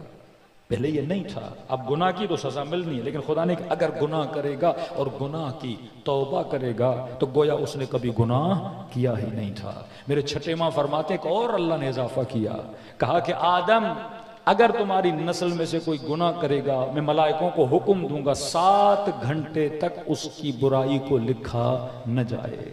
पहले ये नहीं था, अब गुनाह की तो सजा मिलनी है, लेकिन खुदा ने कहा अगर गुनाह करेगा और गुनाह की तौबा करेगा तो गोया उसने कभी गुनाह किया ही नहीं था। मेरे छठे माँ फरमाते कि और अल्लाह ने इजाफा किया, कहा कि आदम अगर तुम्हारी नस्ल में से कोई गुनाह करेगा मैं मलाइकों को हुक्म दूंगा 7 घंटे तक उसकी बुराई को लिखा न जाए।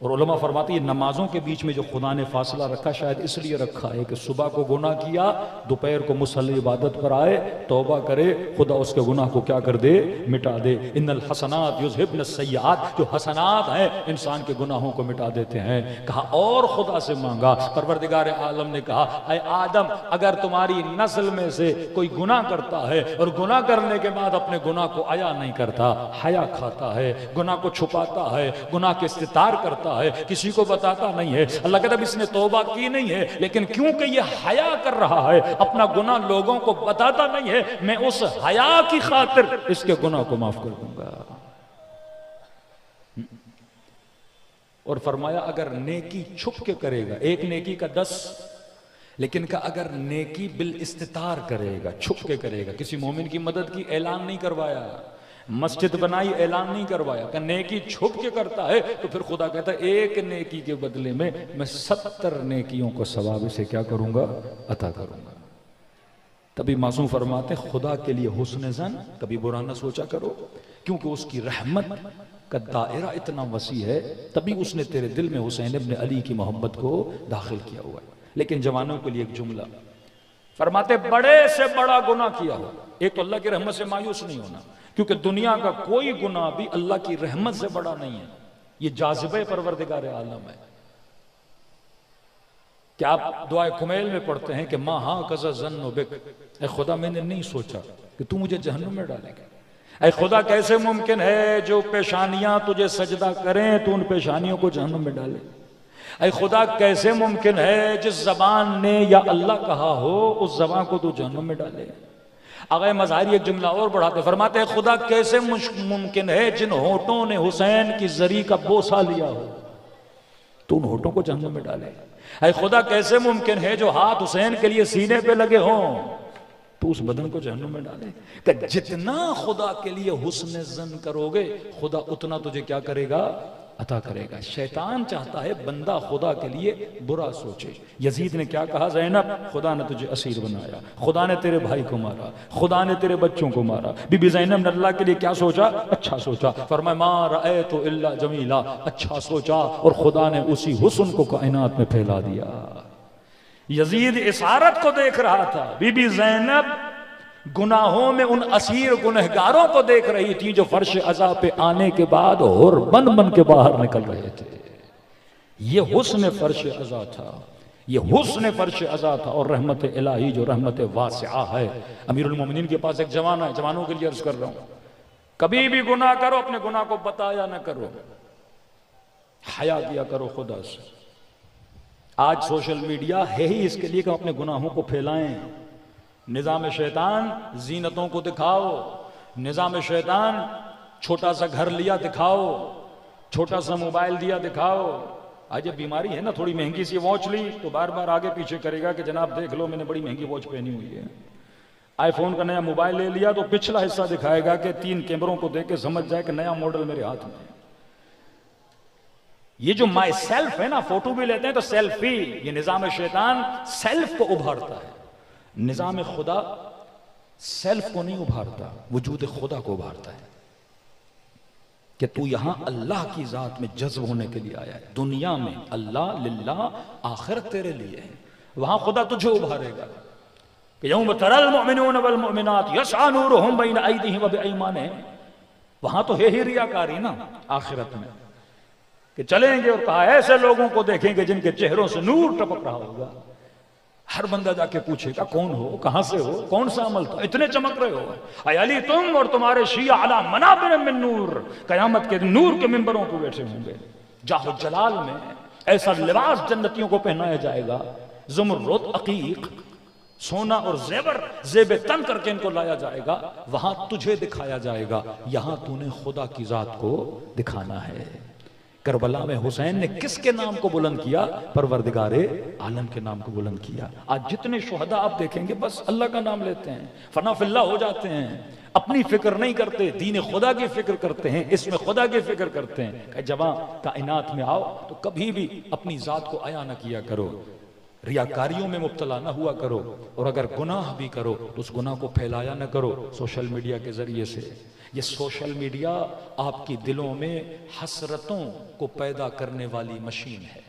और उलमा फरमाती है नमाजों के बीच में जो खुदा ने फासला रखा शायद इसलिए रखा है कि सुबह को गुनाह किया, दोपहर को मुसल्ली इबादत पर आए, तौबा करे, खुदा उसके गुनाह को क्या कर दे, मिटा दे। इन्नल हसनात युज़हिब्न सय्यात, जो हसनात हैं इंसान के गुनाहों को मिटा देते हैं। कहा और खुदा से मांगा। परवरदिगार आलम ने कहा ऐ आदम अगर तुम्हारी नस्ल में से कोई गुनाह करता है और गुनाह करने के बाद अपने गुनाह को अया नहीं करता, हया खाता है, गुनाह को छुपाता है, गुनाह के इस्तितार करता है, किसी को बताता नहीं है, अल्लाह कहता इसने तौबा की नहीं है, लेकिन क्योंकि ये हया कर रहा है, अपना गुनाह लोगों को बताता नहीं है, मैं उस हया की खातिर इसके गुनाह को माफ कर दूंगा। और फरमाया अगर नेकी छुप के करेगा, एक नेकी का 10, लेकिन का अगर नेकी बिल इस्तितार करेगा, छुप के करेगा, किसी मोमिन की मदद की ऐलान नहीं करवाया, मस्जिद बनाई ऐलान नहीं करवाया, कि नेकी छुप के करता है तो फिर खुदा कहता है एक नेकी के बदले में मैं 70 नेकियों को सवाब से क्या करूंगा, अता करूंगा। तभी मासूम फरमाते खुदा के लिए हुस्न ज़न कभी बुरा ना सोचा करो, क्योंकि उसकी रहमत का दायरा इतना वसी है, तभी उसने तेरे दिल में हुसैन इब्न अली की मोहब्बत को दाखिल किया हुआ है। लेकिन जवानों के लिए एक जुमला फरमाते बड़े से बड़ा गुनाह किया हो, एक तो अल्लाह की रहमत से मायूस नहीं होना, क्योंकि दुनिया का कोई गुनाह भी अल्लाह की रहमत से बड़ा नहीं है। ये जाज़िबे परवरदिगार आलम है। क्या आप दुआए कुमैल में पढ़ते हैं कि माँ हाँ कज़ा ज़न्नु बिक, ऐ खुदा मैंने नहीं सोचा कि तू मुझे जहन्नुम में डालेगा। ऐ खुदा कैसे मुमकिन है जो पेशानियां तुझे सजदा करें तो उन पेशानियों को जहन्नुम में डाले। ऐ खुदा कैसे मुमकिन है जिस जबान ने या अल्लाह कहा हो उस जबान को तू जहन्नुम में डाले। आगे मज़ाहिरी एक जुमला और बढ़ाते फरमाते हैं खुदा कैसे मुमकिन है जिन होठों ने हुसैन की जरी का बोसा लिया हो, तो उन होठों को जहन्नम में डाले। ऐ खुदा कैसे मुमकिन है जो हाथ हुसैन के लिए सीने पे लगे हों तो उस बदन को जहन्नम में डाले? कि जितना खुदा के लिए हुस्न ज़न करोगे खुदा उतना तुझे क्या करेगा, अता करेगा। शैतान चाहता है बंदा खुदा के लिए बुरा सोचे। यजीद ने क्या कहा, ज़ैनब खुदा ने तुझे असीर बनाया, खुदा ने तेरे भाई को मारा, खुदा ने तेरे बच्चों को मारा। बीबी ज़ैनब ने अल्लाह के लिए क्या सोचा, अच्छा सोचा। फरमाया मा रअयतु इल्ला जमीला, अच्छा सोचा और खुदा ने उसी हुस्न को कायनात में फैला दिया। यजीद इसारत को देख रहा था, बीबी ज़ैनब गुनाहों में उन असीर गुनहगारों को देख रही थी जो फर्श अज़ा पे आने के बाद और बन बन के बाहर निकल रहे थे। ये हुस्न फर्श अज़ा था, ये हुस्न फर्श अज़ा था। और रहमत इलाही जो रहमत वासिआ है। अमीरुल मोमिनीन के पास एक जवान है, जवानों के लिए अर्ज कर रहा हूं, कभी भी गुनाह करो अपने गुनाह को बताया ना करो, हया किया करो खुदा से। आज सोशल मीडिया है ही इसके लिए कि अपने गुनाहों को फैलाएं। निज़ाम शैतान जीनतों को दिखाओ, निज़ाम शैतान छोटा सा घर लिया दिखाओ, छोटा सा मोबाइल दिया दिखाओ। आज ये बीमारी है ना, थोड़ी महंगी सी वॉच ली तो बार बार आगे पीछे करेगा कि जनाब देख लो मैंने बड़ी महंगी वॉच पहनी हुई है। आईफोन का नया मोबाइल ले लिया तो पिछला हिस्सा दिखाएगा कि 3 कैमरों को देख के समझ जाए कि नया मॉडल मेरे हाथ में है। ये जो माई सेल्फ है ना, फोटो भी लेते हैं तो सेल्फी, ये निज़ाम शैतान सेल्फ को उभारता है। निज़ाम खुदा सेल्फ को नहीं उभारता, वजूद खुदा को उभारता है कि तू यहां अल्लाह की जात में जज्ब होने के लिए आया है। दुनिया में अल्लाह लिल्लाह, आखिरत तेरे लिए है। वहां खुदा तुझे उभारेगा कि यौम तरल मुमिनून वल मुमिनात यस्आ नूरुहुम बैन अयदीहिम व बिअयमानिहिम। वहां तो है ही रियाकारी ना आखिरत में, कि चलेंगे और कहा ऐसे लोगों को देखेंगे जिनके चेहरों से नूर टपक रहा होगा। हर बंदा जाके पूछेगा कौन हो, कहां से हो, कौन सा अमल था, इतने चमक रहे हो। अली तुम और तुम्हारे शिया अला मनाबिर मिन नूर, कयामत के नूर के मिंबरों पर बैठे होंगे। जाहो जलाल में ऐसा लिबास जन्नतियों को पहनाया जाएगा, ज़ुमरुद अकीक सोना और जेवर जेब तन करके इनको लाया जाएगा। वहां तुझे दिखाया जाएगा, यहां तूने खुदा की जात को दिखाना है। करबला में हुसैन ने किसके नाम को बुलंद किया, परवरदिगारे आलम के नाम को बुलंद किया। आज जितने शुहदा आप देखेंगे बस अल्लाह का नाम लेते हैं, फना फिल्ला हो जाते हैं, अपनी फिक्र नहीं करते, दीन खुदा की फिक्र करते हैं, इसमें खुदा की फिक्र करते हैं। जब कायनात में आओ तो कभी भी अपनी जात को आया ना किया करो, रियाकारियों में मुब्तला ना हुआ करो, और अगर गुनाह भी करो तो उस गुनाह को फैलाया ना करो सोशल मीडिया के जरिए से। ये सोशल मीडिया आपके दिलों में हसरतों को पैदा करने वाली मशीन है।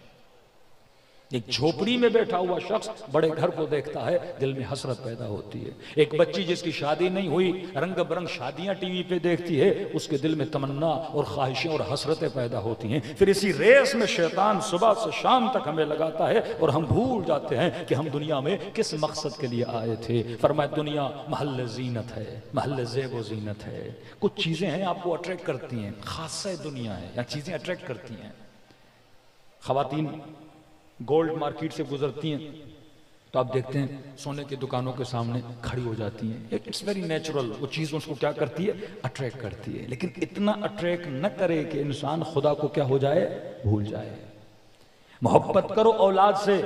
एक झोपड़ी में बैठा हुआ शख्स बड़े घर को देखता है, दिल में हसरत पैदा होती है। एक बच्ची जिसकी शादी नहीं हुई रंग बरंग शादियां टीवी पे देखती है, उसके दिल में तमन्ना और ख्वाहिशें और हसरतें पैदा होती हैं। फिर इसी रेस में शैतान सुबह से शाम तक हमें लगाता है और हम भूल जाते हैं कि हम दुनिया में किस मकसद के लिए आए थे। फरमाया दुनिया महल जीनत है, महल ज़ेब व जीनत है। कुछ चीजें हैं आपको अट्रैक्ट करती हैं, खासा दुनिया है या चीजें अट्रैक्ट करती हैं। खवातीन गोल्ड मार्केट से गुजरती हैं तो आप देखते हैं सोने की दुकानों के सामने खड़ी हो जाती हैं। इट्स वेरी नेचुरल, वो चीज़ उसको क्या करती है, अट्रैक्ट करती है। लेकिन इतना अट्रैक्ट न करे कि इंसान खुदा को क्या हो जाए, भूल जाए। मोहब्बत करो औलाद से,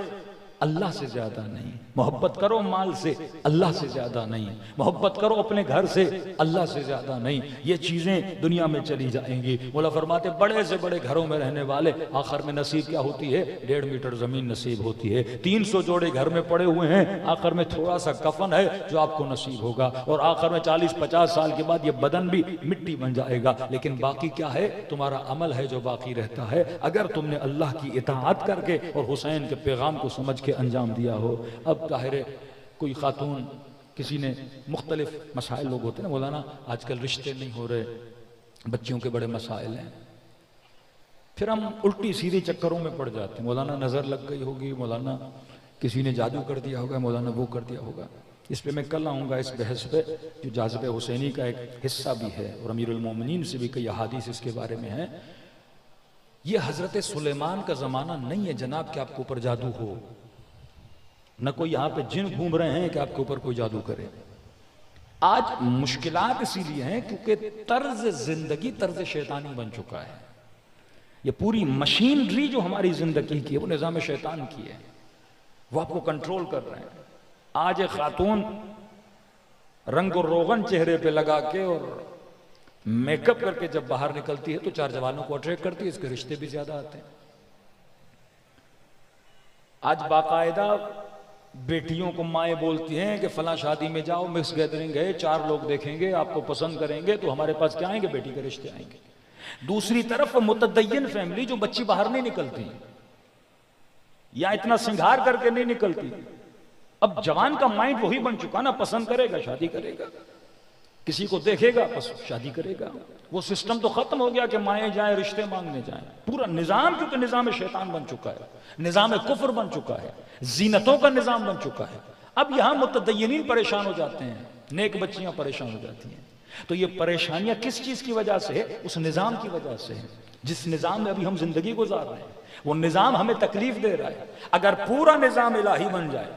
अल्लाह से ज्यादा नहीं। मोहब्बत करो माल से, अल्लाह से ज्यादा नहीं। मोहब्बत करो अपने घर से, अल्लाह से ज्यादा नहीं। ये चीजें दुनिया में चली जाएंगी। मौला फरमाते बड़े से बड़े घरों में रहने वाले आखिर में नसीब क्या होती है, 1.5 मीटर जमीन नसीब होती है। 300 जोड़े घर में पड़े हुए हैं, आखिर में थोड़ा सा कफन है जो आपको नसीब होगा, और आखिर में 40-50 साल के बाद ये बदन भी मिट्टी बन जाएगा। लेकिन बाकी क्या है, तुम्हारा अमल है जो बाकी रहता है। अगर तुमने अल्लाह की इताअत करके और हुसैन के पैगाम को समझ के अंजाम दिया हो। अब जाहिर कोई खातून, किसी ने मुख्तलिफ मसाइल, लोग होते हैं ना मौलाना आजकल रिश्ते नहीं हो रहे, बच्चियों के बड़े मसाइल हैं, फिर हम उल्टी सीधी चक्करों में पड़ जाते हैं। मौलाना नजर लग गई होगी, मौलाना किसी ने जादू कर दिया होगा, मौलाना वो कर दिया होगा। इस पे मैं कल आऊँगा, इस बहस पे जो जाज़िब हुसैनी का एक हिस्सा भी है और अमीरुल मोमिनीन से भी कई अहादीस इसके बारे में है। ये हजरत सुलेमान का जमाना नहीं है जनाब कि आपके ऊपर जादू हो, न कोई यहाँ पे जिन घूम रहे हैं कि आपके ऊपर कोई जादू करे। आज मुश्किलात इसीलिए हैं क्योंकि तर्ज जिंदगी तर्ज शैतानी बन चुका है। ये पूरी मशीनरी जो हमारी जिंदगी की है वो निजाम शैतान की है, वो आपको कंट्रोल कर रहे हैं। आज एक खातून रंग और रोगन चेहरे पे लगा के और मेकअप करके जब बाहर निकलती है तो 4 जवानों को अट्रैक्ट करती है, इसके रिश्ते भी ज्यादा आते हैं। आज बाकायदा बेटियों को माएँ बोलती हैं कि फला शादी में जाओ, मिक्स गैदरिंग है, 4 लोग देखेंगे, आपको पसंद करेंगे तो हमारे पास क्या आएंगे, बेटी के रिश्ते आएंगे। दूसरी तरफ मुतदय्यन फैमिली जो बच्ची बाहर नहीं निकलती या इतना सिंगार करके नहीं निकलती, अब जवान का माइंड वही बन चुका ना, पसंद करेगा शादी करेगा, किसी को देखेगा बस शादी करेगा। वो सिस्टम तो खत्म हो गया कि माएँ जाए रिश्ते मांगने जाए। पूरा निजाम क्योंकि निजाम शैतान बन चुका है, निजाम कुफ्र बन चुका है, जीनतों का निजाम बन चुका है। अब यहां मुतदय्यनीन परेशान हो जाते हैं, नेक बच्चियां परेशान हो जाती हैं। तो ये परेशानियां किस चीज की वजह से है? उस निजाम की वजह से है जिस निजाम में अभी हम जिंदगी गुजार रहे हैं। वो निजाम हमें तकलीफ दे रहा है। अगर पूरा निजाम इलाही बन जाए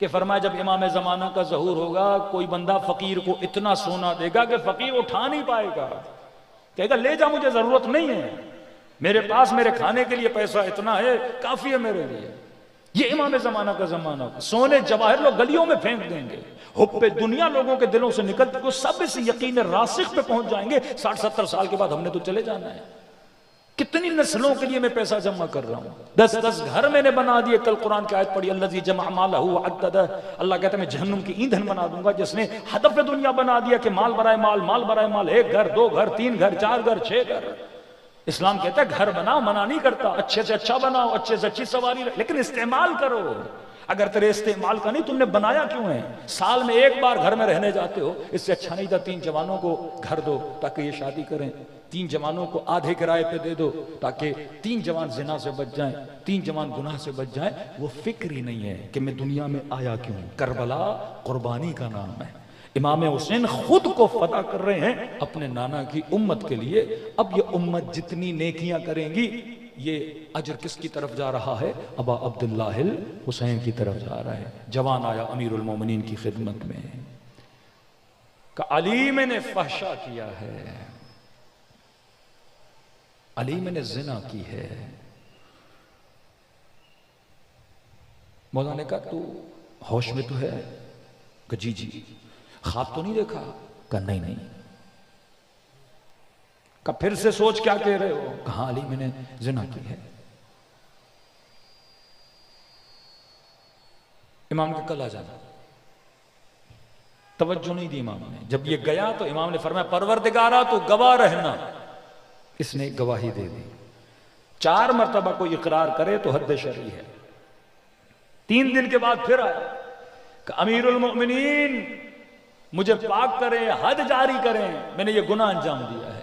कि फरमाया जब इमाम जमाना का ज़हूर होगा, कोई बंदा फकीर को इतना सोना देगा कि फकीर उठा नहीं पाएगा, कहेगा ले जा, मुझे जरूरत नहीं है, मेरे पास मेरे खाने के लिए पैसा इतना है, काफी है मेरे लिए। ये इमाम जमाना का जमाना, सोने जवाहर लोग गलियों में फेंक देंगे, हुब्बे दुनिया लोगों के दिलों से निकल के सब इस यकीन रासिख पे पहुंच जाएंगे 60-70 साल के बाद हमने तो चले जाना है। कितनी नस्लों के लिए मैं पैसा जमा कर रहा हूं, 10-10 घर मैंने बना दिए। कल कुरान की आयत पढ़ी, अल्लज़ी जमा मालहू अद्ददा, अल्लाह कहता है मैं जहन्नुम की ईंधन बना दूंगा जिसने हदफ दुनिया बना दिया कि माल बराए माल, माल बराए माल, 1 घर 2 घर 3 घर 4 घर 6 घर। इस्लाम कहता है घर बनाओ, मना नहीं करता, अच्छे से अच्छा बनाओ, अच्छे से अच्छी सवारी, लेकिन इस्तेमाल करो। अगर तेरे इस्तेमाल का नहीं, तुमने बनाया क्यों है? साल में 1 बार घर में रहने जाते हो, इससे अच्छा नहीं था 3 जवानों को घर दो ताकि ये शादी करें, 3 जवानों को आधे किराए पे दे दो ताकि 3 जवान जिना से बच जाएं, 3 जवान गुनाह से बच जाएं। वो फिक्र ही नहीं है कि मैं दुनिया में आया क्यों। करबला कुर्बानी का नाम है। इमाम हुसैन खुद को फदा कर रहे हैं अपने नाना की उम्मत के लिए। अब ये उम्मत जितनी नेकियां करेंगी, ये अजर किसकी तरफ जा रहा है? अबा अब्दुल्लाह हुसैन की तरफ जा रहा है। जवान आया अमीरुल मोमिनीन की खिदमत में, का अली मैंने फहशा किया है, अली मैंने जिना की है। मौला ने कहा तू होश में तो है? कहा जी जी। ख्वाब तो नहीं देखा? कहा नहीं नहीं। कहा फिर से सोच क्या कह रहे हो? कहा अली मैंने जिना की है। इमाम के कल आ जाना, तवज्जो नहीं दी इमाम ने। जब ये गया तो इमाम ने फरमाया परवरदिगारा तो गवाह रहना। इसने गवाही दे दी। 4 मरतबा कोई इकरार करे तो हद शरई है। 3 दिन के बाद फिर आया कि अमीरुल मोमिनीन मुझे पाक करें, हद जारी करें, मैंने ये गुनाह अंजाम दिया है।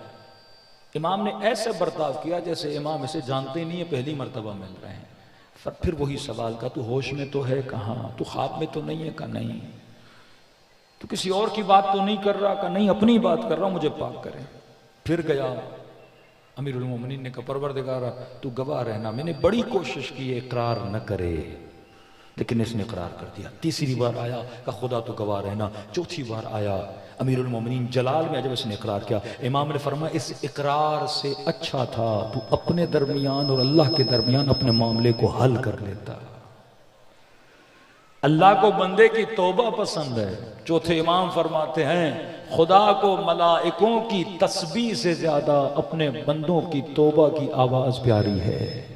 इमाम ने ऐसे बर्ताव किया जैसे इमाम इसे जानते नहीं है, पहली मरतबा मिल रहे हैं। फिर वही सवाल का तू होश में तो है? कहाँ? तू ख्वाब में तो नहीं है? कहा नहीं। तू किसी और की बात तो नहीं कर रहा? कहा नहीं, अपनी बात कर रहा हूं, मुझे पाक करें। फिर गया अमीरुल मोमिनीन ने कहा परवरदिगारा तू गवाह रहना, मैंने बड़ी कोशिश की इकरार न करे लेकिन इसने इकरार कर दिया। 3री बार आया कहा खुदा तो गवाह रहना। 4थी बार आया अमीरुल मोमिनीन जलाल में जब इसने इकरार किया, इमाम ने फरमाया इस इकरार से अच्छा था तू अपने दरमियान और अल्लाह के दरमियान अपने मामले को हल कर लेता। अल्लाह को बंदे की तौबा पसंद है। 4थे इमाम फरमाते हैं खुदा को मलाइकों की तस्बीह से ज्यादा अपने बंदों की तौबा की आवाज प्यारी है।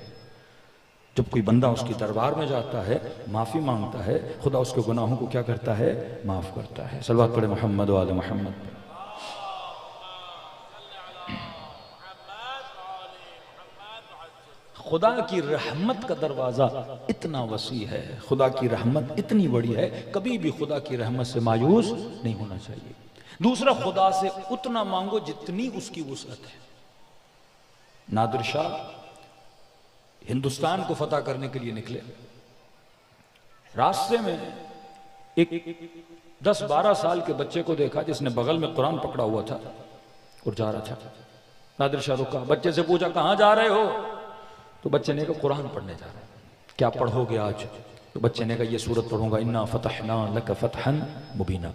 जब कोई बंदा उसकी दरबार में जाता है, माफी मांगता है, खुदा उसके गुनाहों को क्या करता है? माफ करता है। सल्लल्लाहु अलैहि मोहम्मद व आले मोहम्मद। खुदा की रहमत का दरवाजा इतना वसी है, खुदा की रहमत इतनी बड़ी है, कभी भी खुदा की रहमत से मायूस नहीं होना चाहिए। दूसरा, खुदा से उतना मांगो जितनी उसकी वुसअत है। नादिर शाह हिंदुस्तान को फतह करने के लिए निकले। रास्ते में एक 10-12 साल के बच्चे को देखा जिसने बगल में कुरान पकड़ा हुआ था और जा रहा था। नादिर शाह रुका, बच्चे से पूछा कहां जा रहे हो? तो बच्चे ने कहा कुरान पढ़ने जा रहे हैं। क्या पढ़ोगे आज? तो बच्चे ने कहा ये सूरत पढ़ूंगा, इन्ना फतहना लक फतहन मुबीना।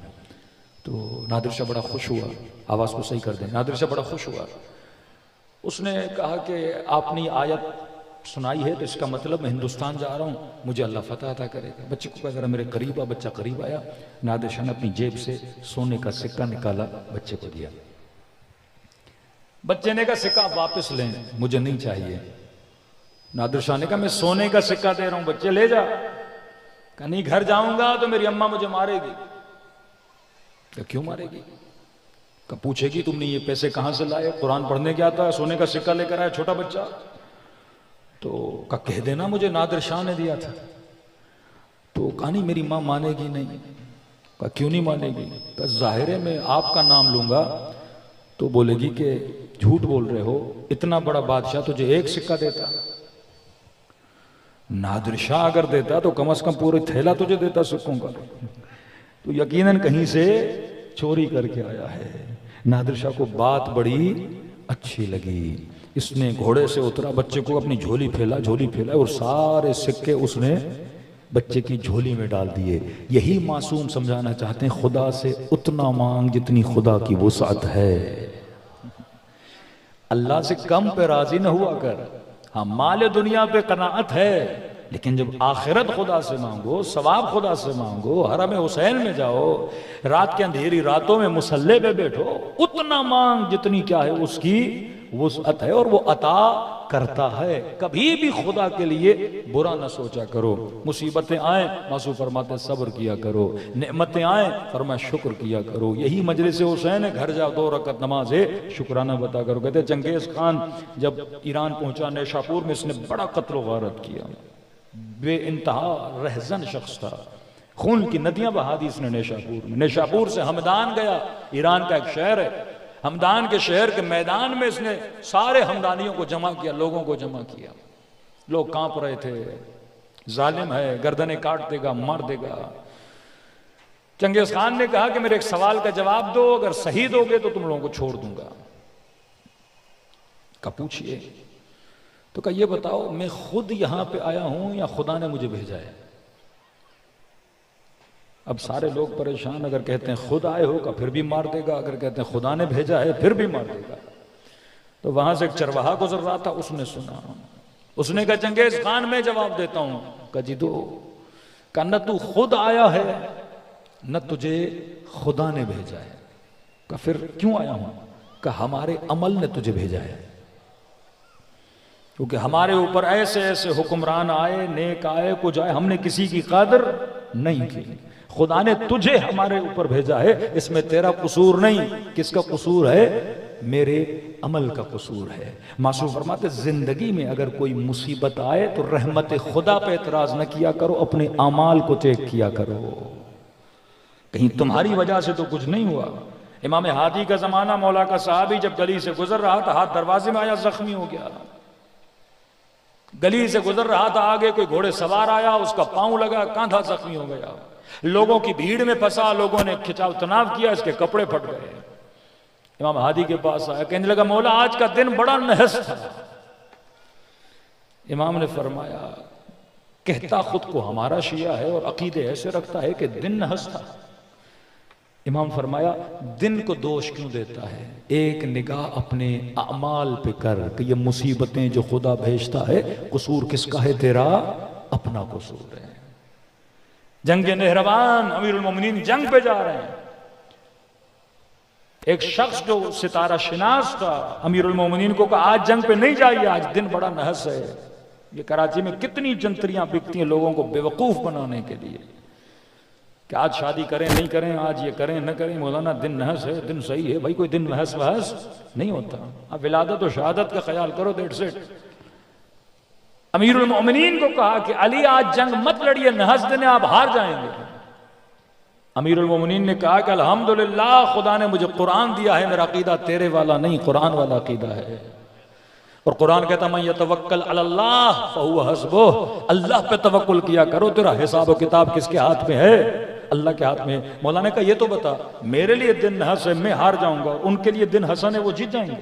तो नादिर शाह बड़ा खुश हुआ, आवाज को सही कर दें। नादिर शाह बड़ा खुश हुआ, उसने कहा कि आपने आयत सुनाई है तो इसका मतलब मैं हिंदुस्तान जा रहा हूँ, मुझे अल्लाह फतह अता करेगा। बच्चे को कहा जरा मेरे करीब आ। बच्चा करीब आया, नादिर शाह ने अपनी जेब से सोने का सिक्का निकाला, बच्चे को दिया। बच्चे ने कहा सिक्का वापस लें, मुझे नहीं चाहिए। नादिर शाह ने कहा मैं सोने का सिक्का दे रहा हूं, बच्चे ले जा। कहा नहीं, घर जाऊंगा तो मेरी अम्मा मुझे मारेगी। कहा क्यों मारेगी? कहा पूछेगी तुमने ये पैसे कहां से लाए, कुरान पढ़ने गया था, सोने का सिक्का लेकर आया छोटा बच्चा। तो कहा कह देना मुझे नादिर शाह ने दिया था। तो कहा नहीं मेरी मां मानेगी नहीं। कहा क्यों नहीं मानेगी? कहा जाहिर है मैं आपका नाम लूंगा तो बोलेगी कि झूठ बोल रहे हो, इतना बड़ा बादशाह तुझे एक सिक्का देता, नादिर शाह अगर देता तो कम से कम पूरे थैला तुझे देता सिक्कों का। तो यकीनन कहीं से चोरी करके आया है। नादिर शाह को बात बड़ी अच्छी लगी, इसने घोड़े से उतरा, बच्चे को अपनी झोली फैला और सारे सिक्के उसने बच्चे की झोली में डाल दिए। यही मासूम समझाना चाहते हैं खुदा से उतना मांग जितनी खुदा की वुसअत है। अल्लाह से कम पे राजी न हुआ कर। हाँ माल दुनिया पे कनाअत है, लेकिन जब आखिरत खुदा से मांगो, सवाब खुदा से मांगो, हरम हुसैन में जाओ, रात के अंधेरी रातों में मुसल्ले पे बैठो, उतना मांग जितनी क्या है उसकी वुसअत है और वो अता करता है। कभी भी खुदा के लिए बुरा न सोचा करो। मुसीबतें आए मासूम फरमाते सब्र किया करो, नेमतें आए फरमा शुक्र किया करो। यही मजलिस हुसैन है, घर जाओ 2 रकअत नमाज है, शुक्राना बता करो। कहते चंगेज खान जब ईरान पहुंचा नेशापुर में, इसने बड़ा कत्ल गारत किया, बे इंतहा रहजन शख्स था, खून की नदियां बहा दी इसने नेशापुर में। नेशापुर से हमदान गया, ईरान का एक शहर है, हमदान के शहर के मैदान में इसने सारे हमदानियों को जमा किया, लोगों को जमा किया। लोग कांप रहे थे, जालिम है, गर्दनें काट देगा, मार देगा। चंगेज खान ने कहा कि मेरे एक सवाल का जवाब दो, अगर सही दोगे तो तुम लोगों को छोड़ दूंगा। कहा पूछिए। तो कहा ये बताओ मैं खुद यहां पे आया हूं या खुदा ने मुझे भेजा है? अब सारे लोग परेशान, अगर कहते हैं खुद आए हो का फिर भी मार देगा, अगर कहते हैं खुदा ने भेजा है फिर भी मार देगा। तो वहां से एक चरवाहा गुजर रहा था, उसने सुना, उसने कहा चंगेज खान मैं जवाब देता हूं। कहा जी दो। कहा न तू खुद आया है न तुझे खुदा ने भेजा है। कहा फिर क्यों आया हूं? कहा हमारे अमल ने तुझे भेजा है, क्योंकि हमारे ऊपर ऐसे ऐसे हुक्मरान आए, नेक आए, कुछ आए, हमने किसी की कदर नहीं की। खुदा ने तुझे हमारे ऊपर भेजा है, इसमें तेरा कसूर नहीं। किसका कसूर है? मेरे अमल का कसूर है। मासूम फरमाते जिंदगी में अगर कोई मुसीबत आए तो रहमत खुदा पे एतराज न किया करो, अपने अमाल को चेक किया करो, कहीं तुम्हारी वजह से तो कुछ नहीं हुआ। इमाम हादी का जमाना, मौला का साहबी जब गली से गुजर रहा था, हाथ दरवाजे में आया, जख्मी हो गया। गली से गुजर रहा था, आगे कोई घोड़े सवार आया, उसका पांव लगा, कांधा जख्मी हो गया। लोगों की भीड़ में फंसा, लोगों ने खिंचाव तनाव किया, इसके कपड़े फट गए। इमाम हादी के पास आया, कहने लगा मौला आज का दिन बड़ा नहस था। इमाम ने फरमाया कहता खुद को हमारा शिया है और अकीदे ऐसे रखता है कि दिन नहस था। इमाम फरमाया दिन को दोष क्यों देता है? एक निगाह अपने अमाल पे कर कि ये मुसीबतें जो खुदा भेजता है कसूर किसका है? तेरा अपना कसूर है। जंग नेहरवान, अमीरुल मोमिनीन जंग पे जा रहे हैं। एक शख्स जो सितारा शिनास था, अमीरुल मोमिनीन को कहा आज जंग पे नहीं जाइए, आज दिन बड़ा नहस है। ये कराची में कितनी जंतरियां बिकती हैं लोगों को बेवकूफ बनाने के लिए कि आज शादी करें नहीं करें, आज ये करें न करें, मौलाना दिन नहस है, दिन सही है। भाई कोई दिन महस वहस नहीं होता। अब विलादत और शहादत का ख्याल करो, दैट्स इट। अमीरुल मोमिनीन को कहा कि अली आज जंग मत लड़िए, नहस दिन आप हार जाएंगे। अमीरुल मोमिनीन ने कहा कि अल्हम्दुलिल्लाह खुदा ने मुझे कुरान दिया है, मेरा अकीदा तेरे वाला नहीं कुरान वाला अकीदा है। और कुरान कहता मैं यतवक्कल अलल्लाह फहुव हस्बुह, अल्लाह पे तवक्कुल किया करो, तेरा हिसाब और किताब किसके हाथ में है? अल्लाह के हाथ में। मौलाना का ये तो बता, मेरे लिए दिन नहस है, मैं हार जाऊंगा, उनके लिए दिन हसन है, वो जीत जाएंगे।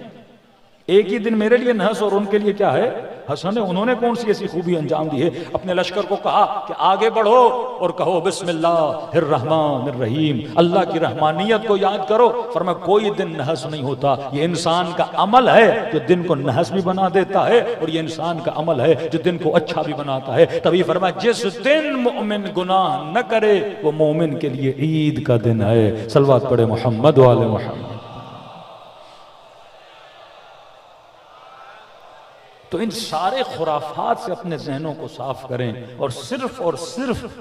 एक ही दिन मेरे लिए नहस और उनके लिए क्या है? हसन है, उन्होंने कौन सी ऐसी खूबी अंजाम दी है? अपने लश्कर को कहा कि आगे बढ़ो और कहो बिस्मिल्लाहिर्रहमानिर्रहीम, अल्लाह की रहमानियत को याद करो। फरमाया कोई दिन नहस नहीं होता, ये इंसान का अमल है जो दिन को नहस भी बना देता है, और ये इंसान का अमल है जो दिन को अच्छा भी बनाता है। तभी फरमाया जिस दिन मोमिन गुनाह न करे वो मोमिन के लिए ईद का दिन है। सलवात पढ़े मोहम्मद वाले मोहम्मद। तो इन सारे खुराफात से अपने जहनों को साफ करें और सिर्फ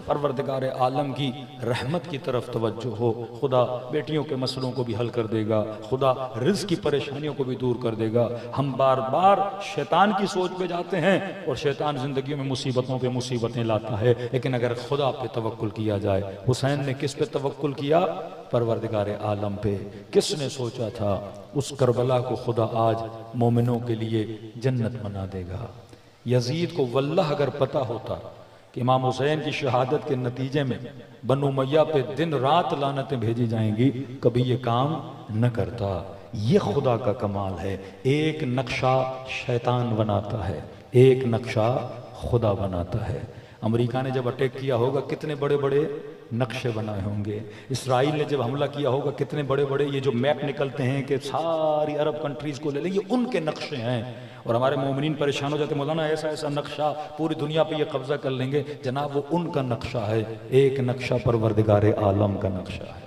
परवरदिगार आलम की रहमत की तरफ तवज्जो हो। खुदा बेटियों के मसलों को भी हल कर देगा, खुदा रिज़्क़ की परेशानियों को भी दूर कर देगा। हम बार बार शैतान की सोच पे जाते हैं और शैतान जिंदगी में मुसीबतों पे मुसीबतें लाता है, लेकिन अगर खुदा पे तवक्कुल किया जाए। हुसैन ने किस पे तवक्कुल किया? परवरदिगार आलम पे। किसने सोचा था उस करबला को खुदा आज मोमिनों के लिए जन्नत बना देगा? यजीद को वल्लाह अगर पता होता कि इमाम हुसैन की शहादत के नतीजे में बनु उमय्या पे दिन रात लानतें भेजी जाएंगी, कभी ये काम न करता। ये खुदा का कमाल है। एक नक्शा शैतान बनाता है, एक नक्शा खुदा बनाता है। अमेरिका ने जब अटैक किया होगा कितने बड़े बड़े नक्शे बनाए होंगे। इसराइल ने जब हमला किया होगा कितने बड़े बड़े ये जो मैप निकलते हैं कि सारी अरब कंट्रीज को ले लें, ये उनके नक्शे हैं। और हमारे मोमिनीन परेशान हो जाते, मौलाना ऐसा ऐसा नक्शा पूरी दुनिया पे ये कब्जा कर लेंगे। जनाब वो उनका नक्शा है, एक नक्शा परवरदिगार आलम का नक्शा है।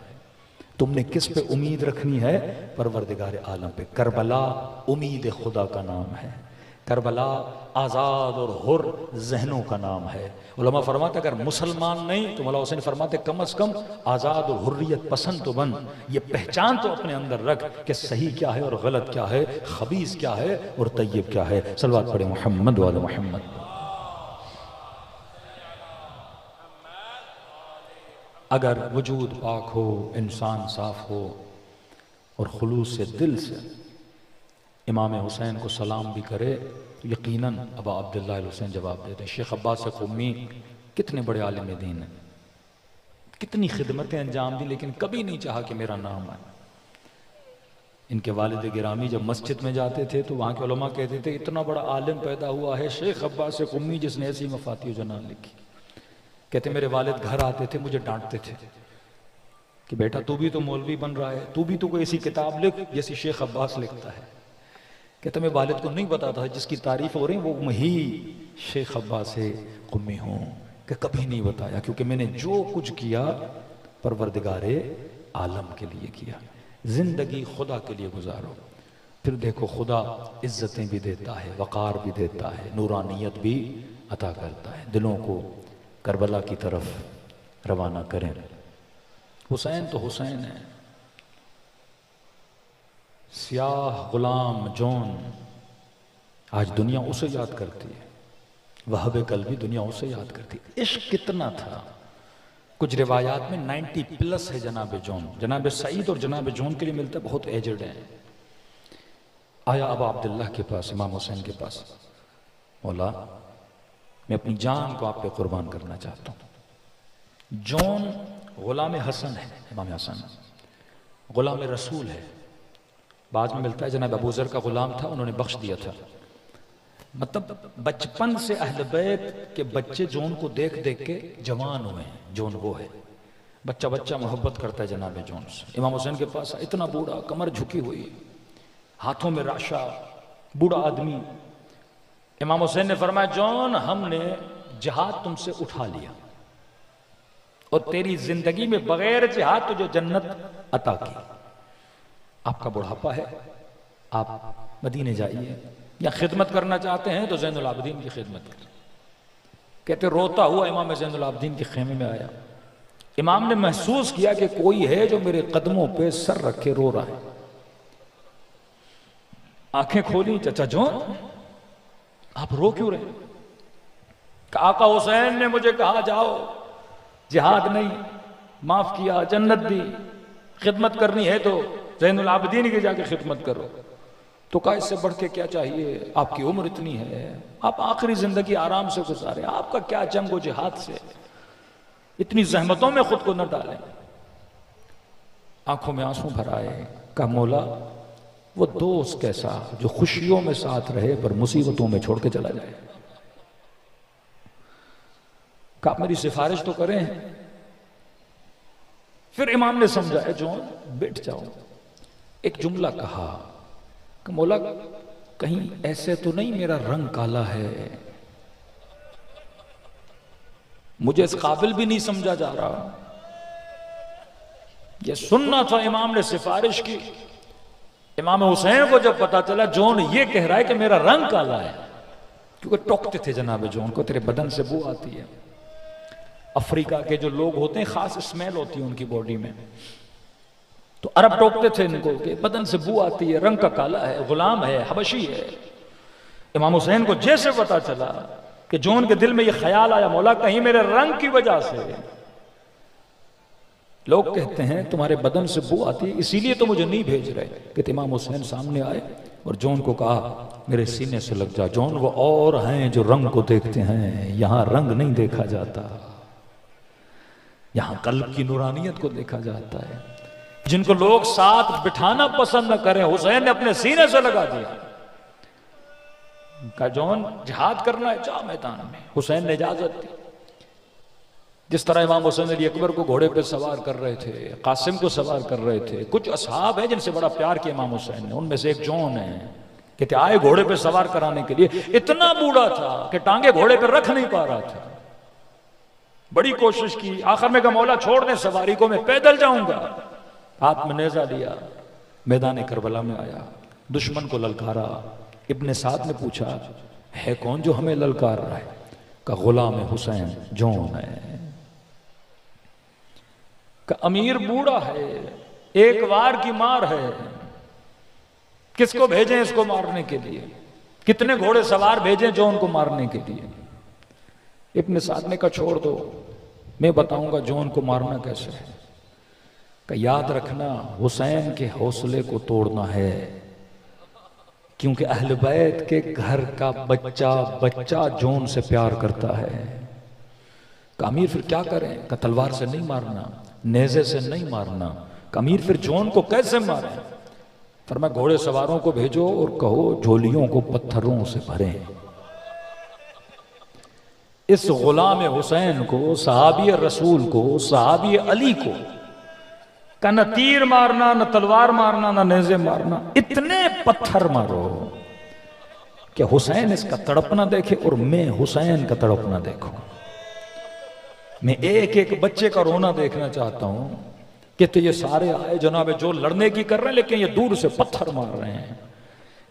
तुमने किस पे उम्मीद रखनी है? परवरदिगार आलम पे। करबला उम्मीद खुदा का नाम है। करबला आज़ाद और हुर जहनों का नाम है। उलमा फरमाते अगर मुसलमान नहीं तो मौला हुसैन फरमाते कम अज कम आज़ाद और हुर्रियत पसंद तो बन। ये पहचान तो अपने अंदर रख कि सही क्या है और गलत क्या है, खबीस क्या है और तय्यब क्या है। सल्लल्लाहु अलैहि मोहम्मद वाले मोहम्मद। अगर वजूद पाक हो, इंसान साफ हो और खुलूस से दिल से इमाम हुसैन को सलाम भी करे तो यकीनन अबा अब्दुल्लाह हुसैन जवाब देते हैं। शेख अब्बास क़ुम्मी कितने बड़े आलिम दीन हैं, कितनी खिदमतें अंजाम दी, लेकिन कभी नहीं चाहा कि मेरा नाम आए। इनके वालिद गिरामी जब मस्जिद में जाते थे तो वहाँ के उलमा कहते थे इतना बड़ा आलिम पैदा हुआ है शेख अब्बास क़ुम्मी जिसने ऐसी मफाती जनान लिखी। कहते मेरे वालिद घर आते थे, मुझे डांटते थे कि बेटा तू भी तो मौलवी बन रहा है, तू भी तो कोई ऐसी किताब लिख जैसी शेख अब्बास लिखता है। कहते मैं वालिद को नहीं बताता था जिसकी तारीफ हो रही वो वही शेख अब्बास क़ुम्मी हूँ, कि कभी नहीं बताया क्योंकि मैंने जो कुछ किया परवरदिगारे आलम के लिए किया। जिंदगी खुदा के लिए गुजारो, फिर देखो खुदा इज्जतें भी देता है, वक़ार भी देता है, नूरानियत भी अता करता है। दिलों को करबला की तरफ रवाना करें। हुसैन तो हुसैन है। स्याह गुलाम जॉन आज दुनिया उसे याद करती है, वहाब कल्बी दुनिया उसे याद करती है। इश्क कितना था। कुछ रिवायात में 90+ है जनाब जॉन। जनाब सईद और जनाब जॉन के लिए मिलता है बहुत एजड है। आया अबा अब्दुल्लाह के पास, इमाम हुसैन के पास, मौला मैं अपनी जान को आप पे कुर्बान करना चाहता हूँ। जॉन गुलाम हसन है, इमाम हसन गुलाम रसूल है। बाद में मिलता है जनाब अबू ज़र का गुलाम था, उन्होंने बख्श दिया था। मतलब बचपन से अहले बैत के बच्चे जॉन को देख देख के जवान हुए हैं। जॉन वो है, बच्चा बच्चा मोहब्बत करता है जनाब जॉन से। इमाम हुसैन के पास इतना बूढ़ा, कमर झुकी हुई, हाथों में राशा, बूढ़ा आदमी। इमाम हुसैन ने फरमाया जॉन हमने जिहाद तुमसे उठा लिया और तेरी जिंदगी में बगैर जिहाद तुझे जन्नत अता की। आपका बुढ़ापा है, आप मदीने जाइए, या खिदमत करना चाहते हैं तो ज़ैनुल आबिदीन की खिदमत करें। कहते रोता हुआ इमाम ज़ैनुल आबिदीन के खेमे में आया। इमाम ने महसूस किया कि कोई है जो मेरे कदमों पे सर रखे रो रहा है। आंखें खोली, चाचा जॉन आप रो क्यों रहे? आका हुसैन ने मुझे कहा जाओ, जिहाद नहीं, माफ किया, जन्नत दी, खिदमत करनी है तो ज़ैनुल आबिदीन की जाके खिदमत करो। तो कहा इससे बढ़ के क्या चाहिए, आपकी उम्र इतनी है, आप आखिरी जिंदगी आराम से गुजारे, आपका क्या जंग जिहाद से, इतनी जहमतों में खुद को न डालें। आंखों में आंसू भर आए। कहा मौला वो दोस्त कैसा जो खुशियों में साथ रहे पर मुसीबतों में छोड़ के चला जाए। कहा मेरी सिफारिश तो करें। फिर इमाम ने समझाया जॉन बैठ जाओ। एक जुमला कहा कि मौला कहीं ऐसे तो नहीं मेरा रंग काला है, मुझे इस काबिल भी नहीं समझा जा रहा। ये सुनना था। इमाम ने सिफारिश की। इमाम हुसैन को जब पता चला जॉन ये कह रहा है कि मेरा रंग काला है, क्योंकि टोकते थे जनाब जॉन को, तेरे बदन से बू आती है। अफ्रीका के जो लोग होते हैं खास स्मेल होती है उनकी बॉडी में, तो अरब टोकते थे इनको कि बदन से बू आती है, रंग का काला है, गुलाम है, हबशी है। इमाम हुसैन को जैसे पता चला कि जॉन के दिल में ये ख्याल आया मौला कहीं मेरे रंग की वजह से, लोग कहते हैं तुम्हारे बदन से बू आती है इसीलिए तो मुझे नहीं भेज रहे, कि इमाम हुसैन सामने आए और जॉन को कहा मेरे सीने से लग जा। जॉन वो और हैं जो रंग को देखते हैं, यहां रंग नहीं देखा जाता, यहां कल्ब की नूरानियत को देखा जाता है। जिनको लोग साथ बिठाना पसंद न करें, हुसैन ने अपने सीने से लगा दिया। कहा जॉन जिहाद करना है जा मैदान में। हुसैन ने इजाजत दी। जिस तरह इमाम हुसैन अली अकबर को घोड़े पे सवार कर रहे थे, कासिम को सवार कर रहे थे। कुछ असहाब है जिनसे बड़ा प्यार किया इमाम हुसैन ने, उनमें से एक जॉन है, कहते आए घोड़े पे सवार कराने के लिए, इतना बूढ़ा था कि टांगे घोड़े पे रख नहीं पा रहा था। बड़ी कोशिश की, आखिर में कहा मौला छोड़ दे सवारी को, मैं पैदल जाऊंगा। हाथ में नेजा लिया, मैदान करबला में आया, दुश्मन को ललकारा। इब्ने साद ने पूछा है कौन जो हमें ललकार रहा है? का गुलाम हुसैन जॉन है। का अमीर बूढ़ा है, एक वार की मार है, किसको भेजें इसको मारने के लिए? कितने घोड़े सवार भेजें जॉन को मारने के लिए? इब्ने साद ने कहा छोड़ दो, मैं बताऊंगा जॉन को मारना कैसे है। का याद रखना हुसैन के हौसले को तोड़ना है, क्योंकि अहले बैत के घर का बच्चा बच्चा जॉन से प्यार करता है। का अमीर फिर क्या करें? का तलवार से नहीं मारना, नेज़े से नहीं मारना। का अमीर फिर जॉन को कैसे मारें? फरमाया घोड़े सवारों को भेजो और कहो झोलियों को पत्थरों से भरें। इस गुलाम हुसैन को, सहाबी रसूल को, सहाबी अली को का न तीर मारना, न तलवार मारना, न नेज़े मारना, इतने पत्थर मारो कि हुसैन इसका तड़पना देखे और मैं हुसैन का तड़पना देखूं। मैं एक एक बच्चे का रोना देखना चाहता हूं कि तो ये सारे आए जनाब जो लड़ने की कर रहे हैं, लेकिन ये दूर से पत्थर मार रहे हैं।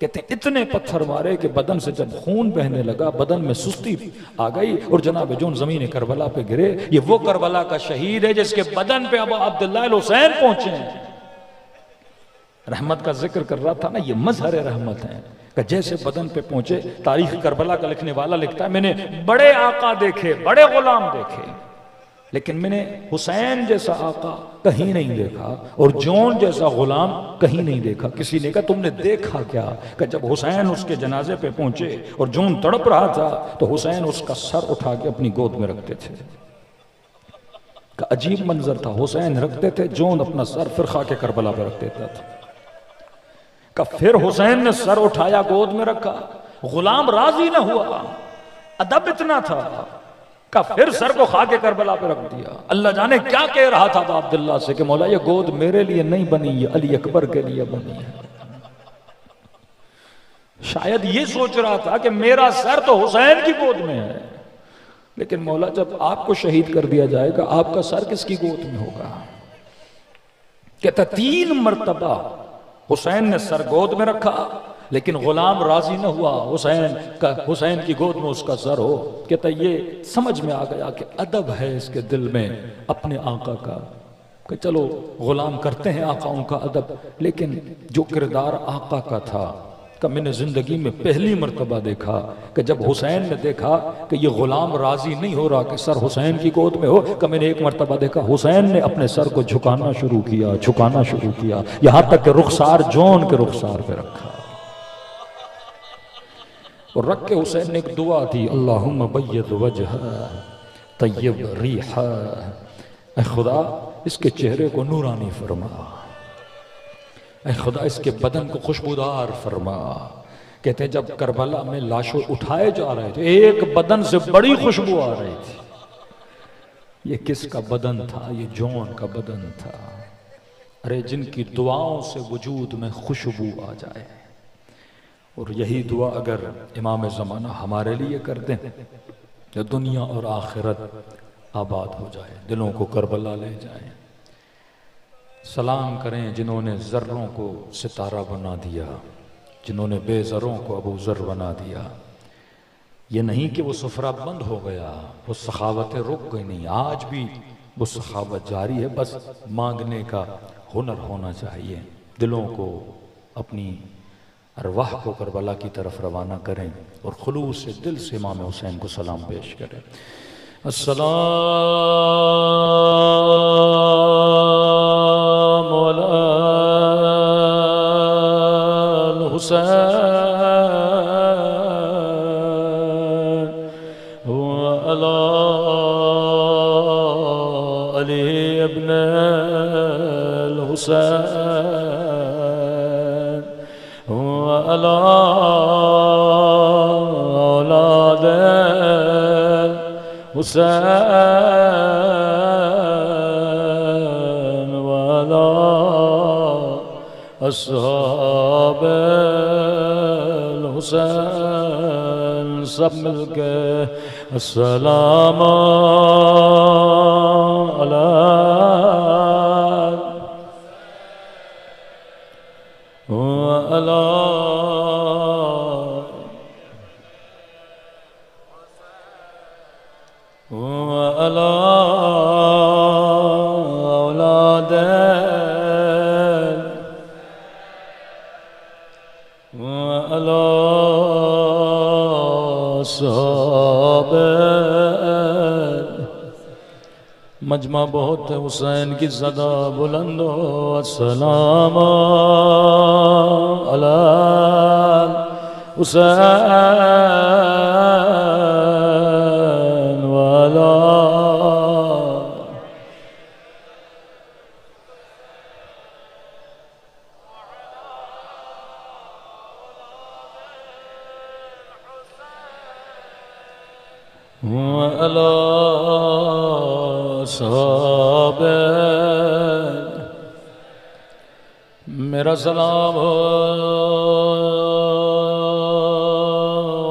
कहते इतने पत्थर मारे कि बदन से जब खून बहने लगा, बदन में सुस्ती आ गई और जनाब जोन जमीन करबला पे गिरे। ये वो करबला का शहीद है जिसके बदन पे अब अब्दुल्लाह हुसैन पहुंचे हैं। रहमत का जिक्र कर रहा था ना, ये मजहर रहमत है कि जैसे बदन पे पहुंचे। तारीख करबला का लिखने वाला लिखता है मैंने बड़े आका देखे, बड़े गुलाम देखे, लेकिन मैंने हुसैन जैसा आका कहीं नहीं देखा और जॉन जैसा गुलाम कहीं नहीं देखा। किसी ने कहा तुमने देखा क्या? कि जब हुसैन उसके जनाजे पे पहुंचे और जॉन तड़प रहा था तो हुसैन उसका सर उठा के अपनी गोद में रखते थे। का अजीब मंजर था, हुसैन रखते थे, जॉन अपना सर फिर खाके करबला पे रख देता था। का फिर हुसैन ने सर उठाया, गोद में रखा, गुलाम राजी ना हुआ, अदब इतना था का फिर सर को खाके करबला पे रख दिया। अल्लाह जाने क्या कह रहा था अब्दुल्लाह से कि मौला ये गोद मेरे लिए नहीं बनी, ये अली अकबर के लिए बनी है। शायद ये सोच रहा था कि मेरा सर तो हुसैन की गोद में है, लेकिन मौला जब आपको शहीद कर दिया जाएगा आपका सर किसकी गोद में होगा? कहता 3 मरतबा हुसैन ने सर गोद में रखा, लेकिन गुलाम राजी न हुआ हुसैन की गोद में उसका सर हो। कहता ये समझ में आ गया कि अदब है इसके दिल में अपने आका का, कि चलो गुलाम करते हैं आकाओं का अदब, लेकिन जो किरदार आका का था का मैंने जिंदगी में पहली मर्तबा देखा कि जब हुसैन ने देखा कि ये गुलाम राजी नहीं हो रहा कि सर हुसैन की गोद में हो, कि मैंने एक मर्तबा देखा हुसैन ने अपने सर को झुकाना शुरू किया, झुकाना शुरू किया, यहां तक कि रुखसार जॉन के रुखसार पे रखा और रख के हुसैन ने एक दुआ दी, अल्लाहुम्मा बय्यद वजह तय्यब रिहा, ऐ खुदा इसके चेहरे को नूरानी फरमा, ऐ खुदा इसके बदन को खुशबूदार फरमा। कहते हैं जब करबला में लाशों उठाए जा रहे थे एक बदन से बड़ी खुशबू आ रही थी। ये किसका बदन था? ये जॉन का बदन था। अरे जिनकी दुआओं से वजूद में खुशबू आ जाए, और यही दुआ अगर इमाम ज़माना हमारे लिए कर दें तो दुनिया और आखिरत आबाद हो जाए, दिलों को करबला ले जाए। सलाम करें जिन्होंने ज़र्रों को सितारा बना दिया, जिन्होंने बेज़रों को अबू ज़र बना दिया। ये नहीं कि वो सफ़रा बंद हो गया, वो सखावतें रुक गई, नहीं, आज भी वो सखावत जारी है। बस मांगने का हुनर होना चाहिए। दिलों को, अपनी अरवाह को करबला की तरफ रवाना करें और खुलूस से दिल से इमाम हुसैन को सलाम पेश करें। अस्सलामु अलल हुसैन व अला अली इब्न अल हुसैन व अला औलाद हुसैन व अला अस्हाब हुसैन। सब मिलके अस्सलाम अला व अला अला औलाद व अला अस्हाब। मजमा बहुत है, हुसैन की सदा बुलंद हो। अस्सलाम अला हुसैन वाला वाला साहब। मेरा सलाम हो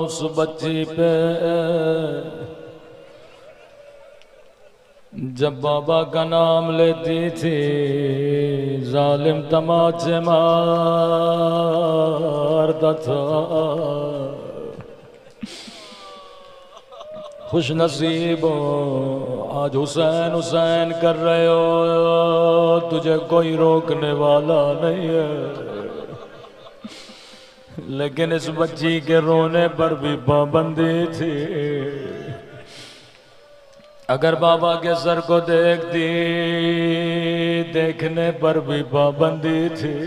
उस बच्ची पे जब बाबा का नाम लेती थी, जालिम तमाचे मारता था। खुश नसीब हो आज हुसैन हुसैन कर रहे हो, तुझे कोई रोकने वाला नहीं है। लेकिन इस बच्ची के रोने पर भी पाबंदी थी। अगर बाबा के सर को देखती, देखने पर भी पाबंदी थी।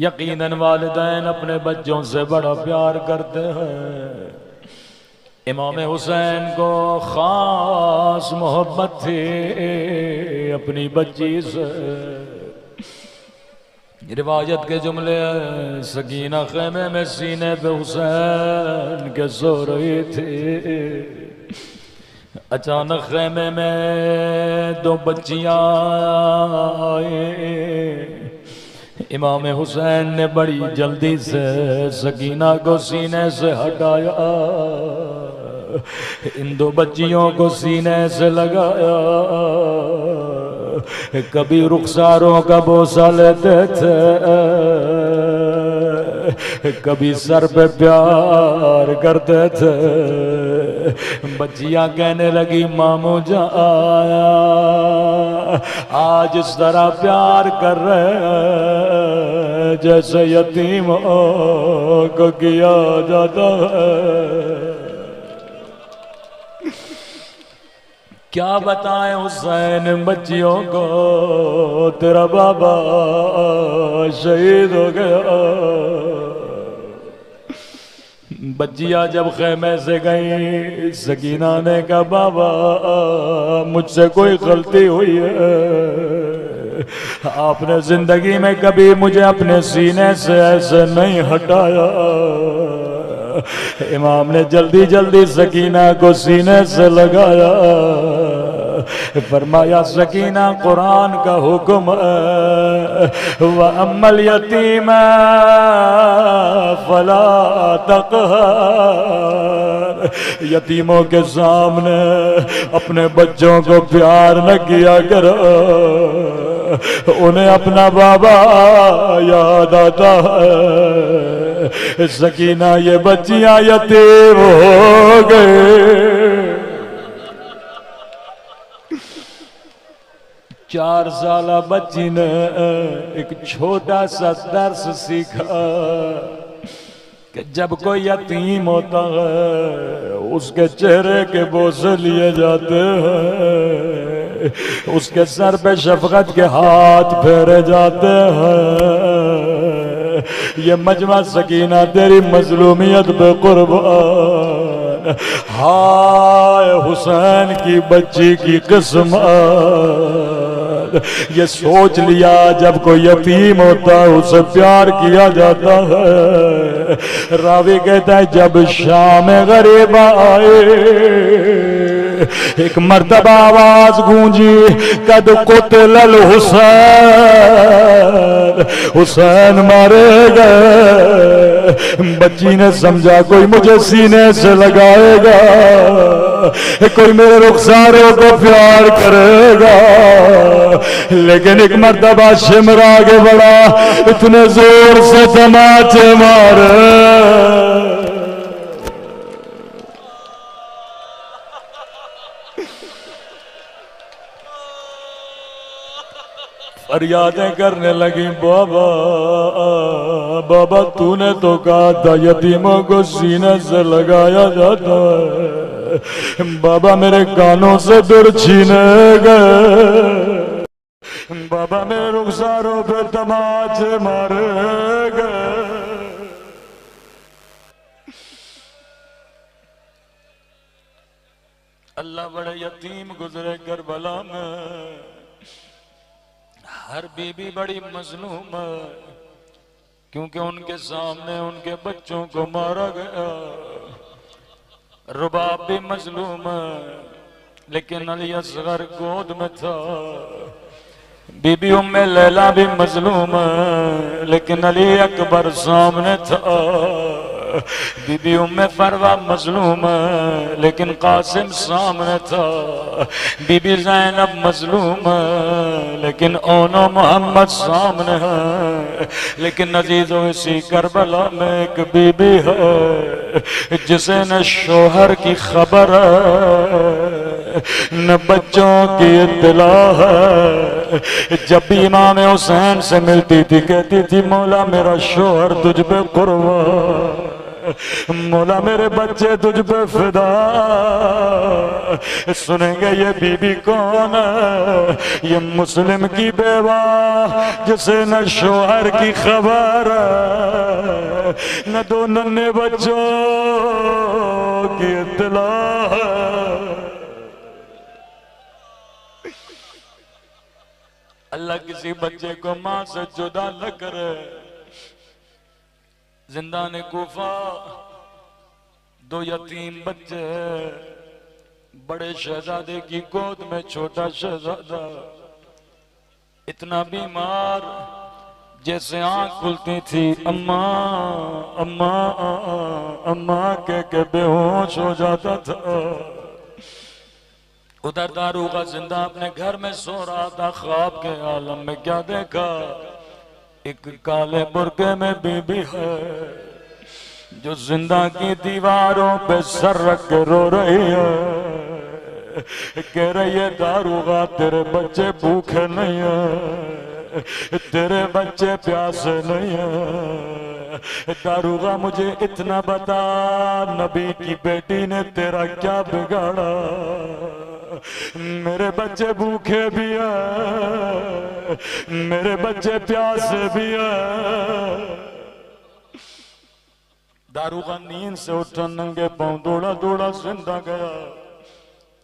यकीनन वालिदैन अपने बच्चों से बड़ा प्यार करते हैं। इमाम हुसैन को खास मोहब्बत थी अपनी बच्ची से। रिवायत के जुमले, सकीना खेमे में सीने पे हुसैन के सो रही थी। अचानक खेमे में दो बच्चियां आई। इमाम हुसैन ने बड़ी जल्दी से सकीना को सीने से हटाया, इन दो बच्चियों को सीने से लगाया। कभी रुखसारों का बोसा लेते थे, कभी सर पे प्यार करते थे। बच्चियां कहने लगी मामू जान आया, आज इस तरह प्यार कर रहे हैं जैसे यतीमों को किया जाता है। क्या बताएं हुसैन बच्चियों को, तेरा बाबा शहीद हो गया। बच्चियां जब खेमे से गई, सकीना ने कहा बाबा मुझसे कोई गलती हुई है, आपने जिंदगी में कभी मुझे अपने सीने से ऐसे नहीं हटाया। इमाम ने जल्दी जल्दी सकीना को सीने से लगाया, फरमाया सकीना कुरान का हुक्म व अम्मल यतीम फला तक़हर, यतीमों के सामने अपने बच्चों को प्यार न किया करो, उन्हें अपना बाबा याद आता है। सकीना ये बच्चियां यतीम हो गए। 4 साल बच्ची ने एक छोटा सा दर्स सीखा कि जब कोई यतीम होता है उसके चेहरे के बोझे लिए जाते हैं, उसके सर पे शफकत के हाथ फेरे जाते हैं। ये मजमा सकीना तेरी मजलूमियत पे कुर्बान, हाय हुसैन की बच्ची की किस्मत। ये सोच लिया जब कोई यतीम होता है उसे प्यार किया जाता है। रावी कहता है जब शाम गरीब आए एक मर्तबा आवाज गूंजी कद कुतल हुसैन, हुसैन मारे गए। बच्ची ने समझा कोई मुझे सीने से लगाएगा, कोई मेरे रुखसारों को प्यार करेगा। लेकिन एक मर्तबा शिमर आगे बढ़ा, इतने जोर से तमाचे मारे फरियादें करने लगी, बाबा बाबा तूने तो कहा था यतीमों को सीने से लगाया जाता है। बाबा मेरे कानों से दूर छीने गए, बाबा मेरे रुखसारों पे तमाचे मारे गए। अल्लाह बड़े यतीम गुजरे करबला में। हर बीबी बड़ी मजलूम है क्योंकि उनके सामने उनके बच्चों को मारा गया। रुबाब भी मजलूम है लेकिन अली असगर गोद में था। बीबी उम्मे लैला भी मजलूम है लेकिन अली अकबर सामने था। बीबी उम्मे फरवा मजलूम है लेकिन कासिम सामने था। बीबी जैनब मजलूम है लेकिन ओनो मोहम्मद सामने है। लेकिन अजीजों इसी करबला में एक बीबी है जिसे न शोहर की खबर है न बच्चों की इत्तला है। जब भी इमाम हुसैन से मिलती थी कहती थी मौला मेरा शोहर तुझ पे कुर्बान, मौला मेरे बच्चे तुझ पे फिदा। सुनेंगे ये बीबी कौन है? ये मुस्लिम की बेवा जिसे न शोहर की खबर न 2 नन्हे बच्चों की इत्तला है। अल्लाह किसी बच्चे को मां से जुदा न करे। जिंदाने कूफा 2 यतीम बच्चे, बड़े शहजादे की गोद में छोटा शहजादा, इतना बीमार जैसे आंख खुलती थी अम्मा अम्मा अम्मा कह के बेहोश हो जाता था। उधर दारूगा जिंदा अपने घर में सो रहा था। ख्वाब के आलम में क्या देखा? एक काले बुर्के में बीबी है जो जिंदा की दीवारों पे सर रख के रो रही है। कह रही है दारूगा तेरे बच्चे भूखे नहीं है, तेरे बच्चे प्यासे नहीं है। दारूगा मुझे इतना बता नबी की बेटी ने तेरा क्या बिगाड़ा? मेरे बच्चे भूखे भी हैं, मेरे बच्चे प्यासे भी हैं। दारूगा नींद से उठा, नंगे पांव दौड़ा दौड़ा जिंदा गया।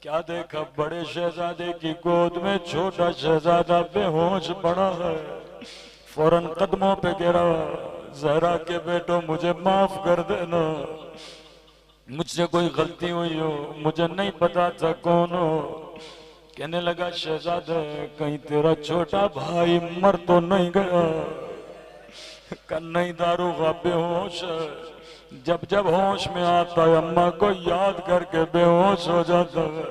क्या देखा, बड़े शहजादे की गोद में छोटा शहजादा बेहोश पड़ा है। फौरन कदमों पे गिरा, जहरा के बेटो मुझे माफ कर देना, मुझसे कोई गलती हुई हो, मुझे नहीं पता था कौन हो। कहने लगा शहजादे कहीं तेरा छोटा भाई मर तो नहीं गया। नहीं दारूगा बेहोश है, जब जब होश में आता है अम्मा को याद करके बेहोश हो जाता है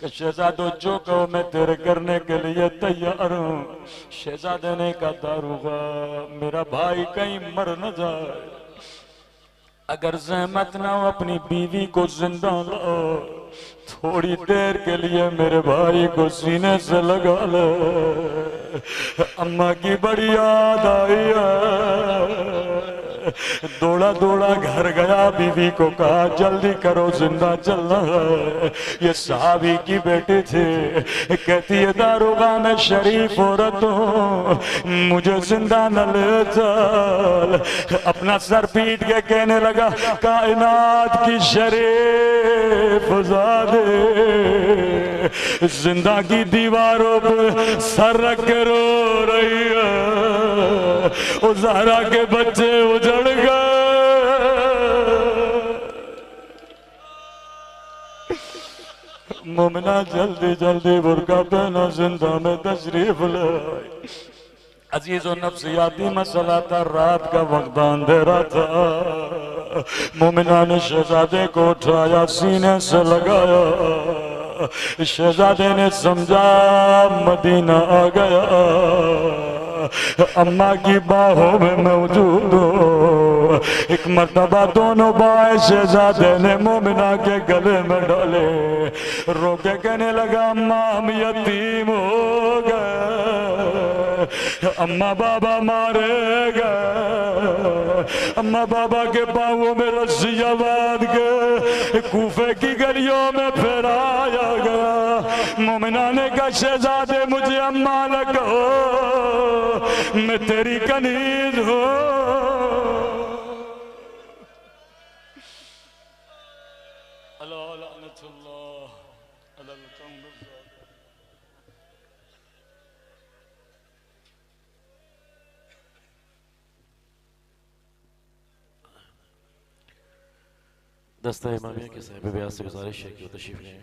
कि शहजादो जो कहो मैं तेरे करने के लिए तैयार हूँ। शहजादे ने कहा दारूगा मेरा भाई कहीं मर न जाए, अगर सहमत ना हो अपनी बीवी को जिंदा लाओ, थोड़ी देर के लिए मेरे भाई को सीने से लगा ले। अम्मा की बड़ी याद आई है, दौड़ा दौड़ा घर गया, बीवी को कहा जल्दी करो जिंदा चलना है। ये साहबी की बेटी थी, कहती है दारोगा मैं शरीफ औरत हूँ, मुझे जिंदा न ले चल। अपना सर पीट के कहने लगा कायनात की शरीफ ज़ादे, जिंदा की दीवारों पे सर रख के रो रही है, वो ज़हरा के बच्चे उजड़ गए। मोमिना जल्दी जल्दी बुर्का पहना, जिंदा में तशरीफ ले। अजीज और नफ्सियाती मसला था, रात का वक्त अंधेरा था। मोमिना ने शहजादे को उठाया, सीने से लगाया, शहजादे ने समझा मदीना आ गया, अम्मा की बाहों में मौजूद हो। एक मर्तबा दोनों बाएं शहजादे ने मोमिना के गले में डाले, रोके कहने लगा अम्मा हम यतीम हो गए, अम्मा बाबा मारे गए। अम्मा बाबा के पाँवों में रस्सियां बांध के कूफे की गलियों में फहराया गया। मोमिना ने कहा शहजादे मुझे अम्मा न कहो, मैं तेरी कनीज हूँ। दस्ता इमामिया के साहिब ब्यास से गुजारिश है कि वो तशरीफ लें।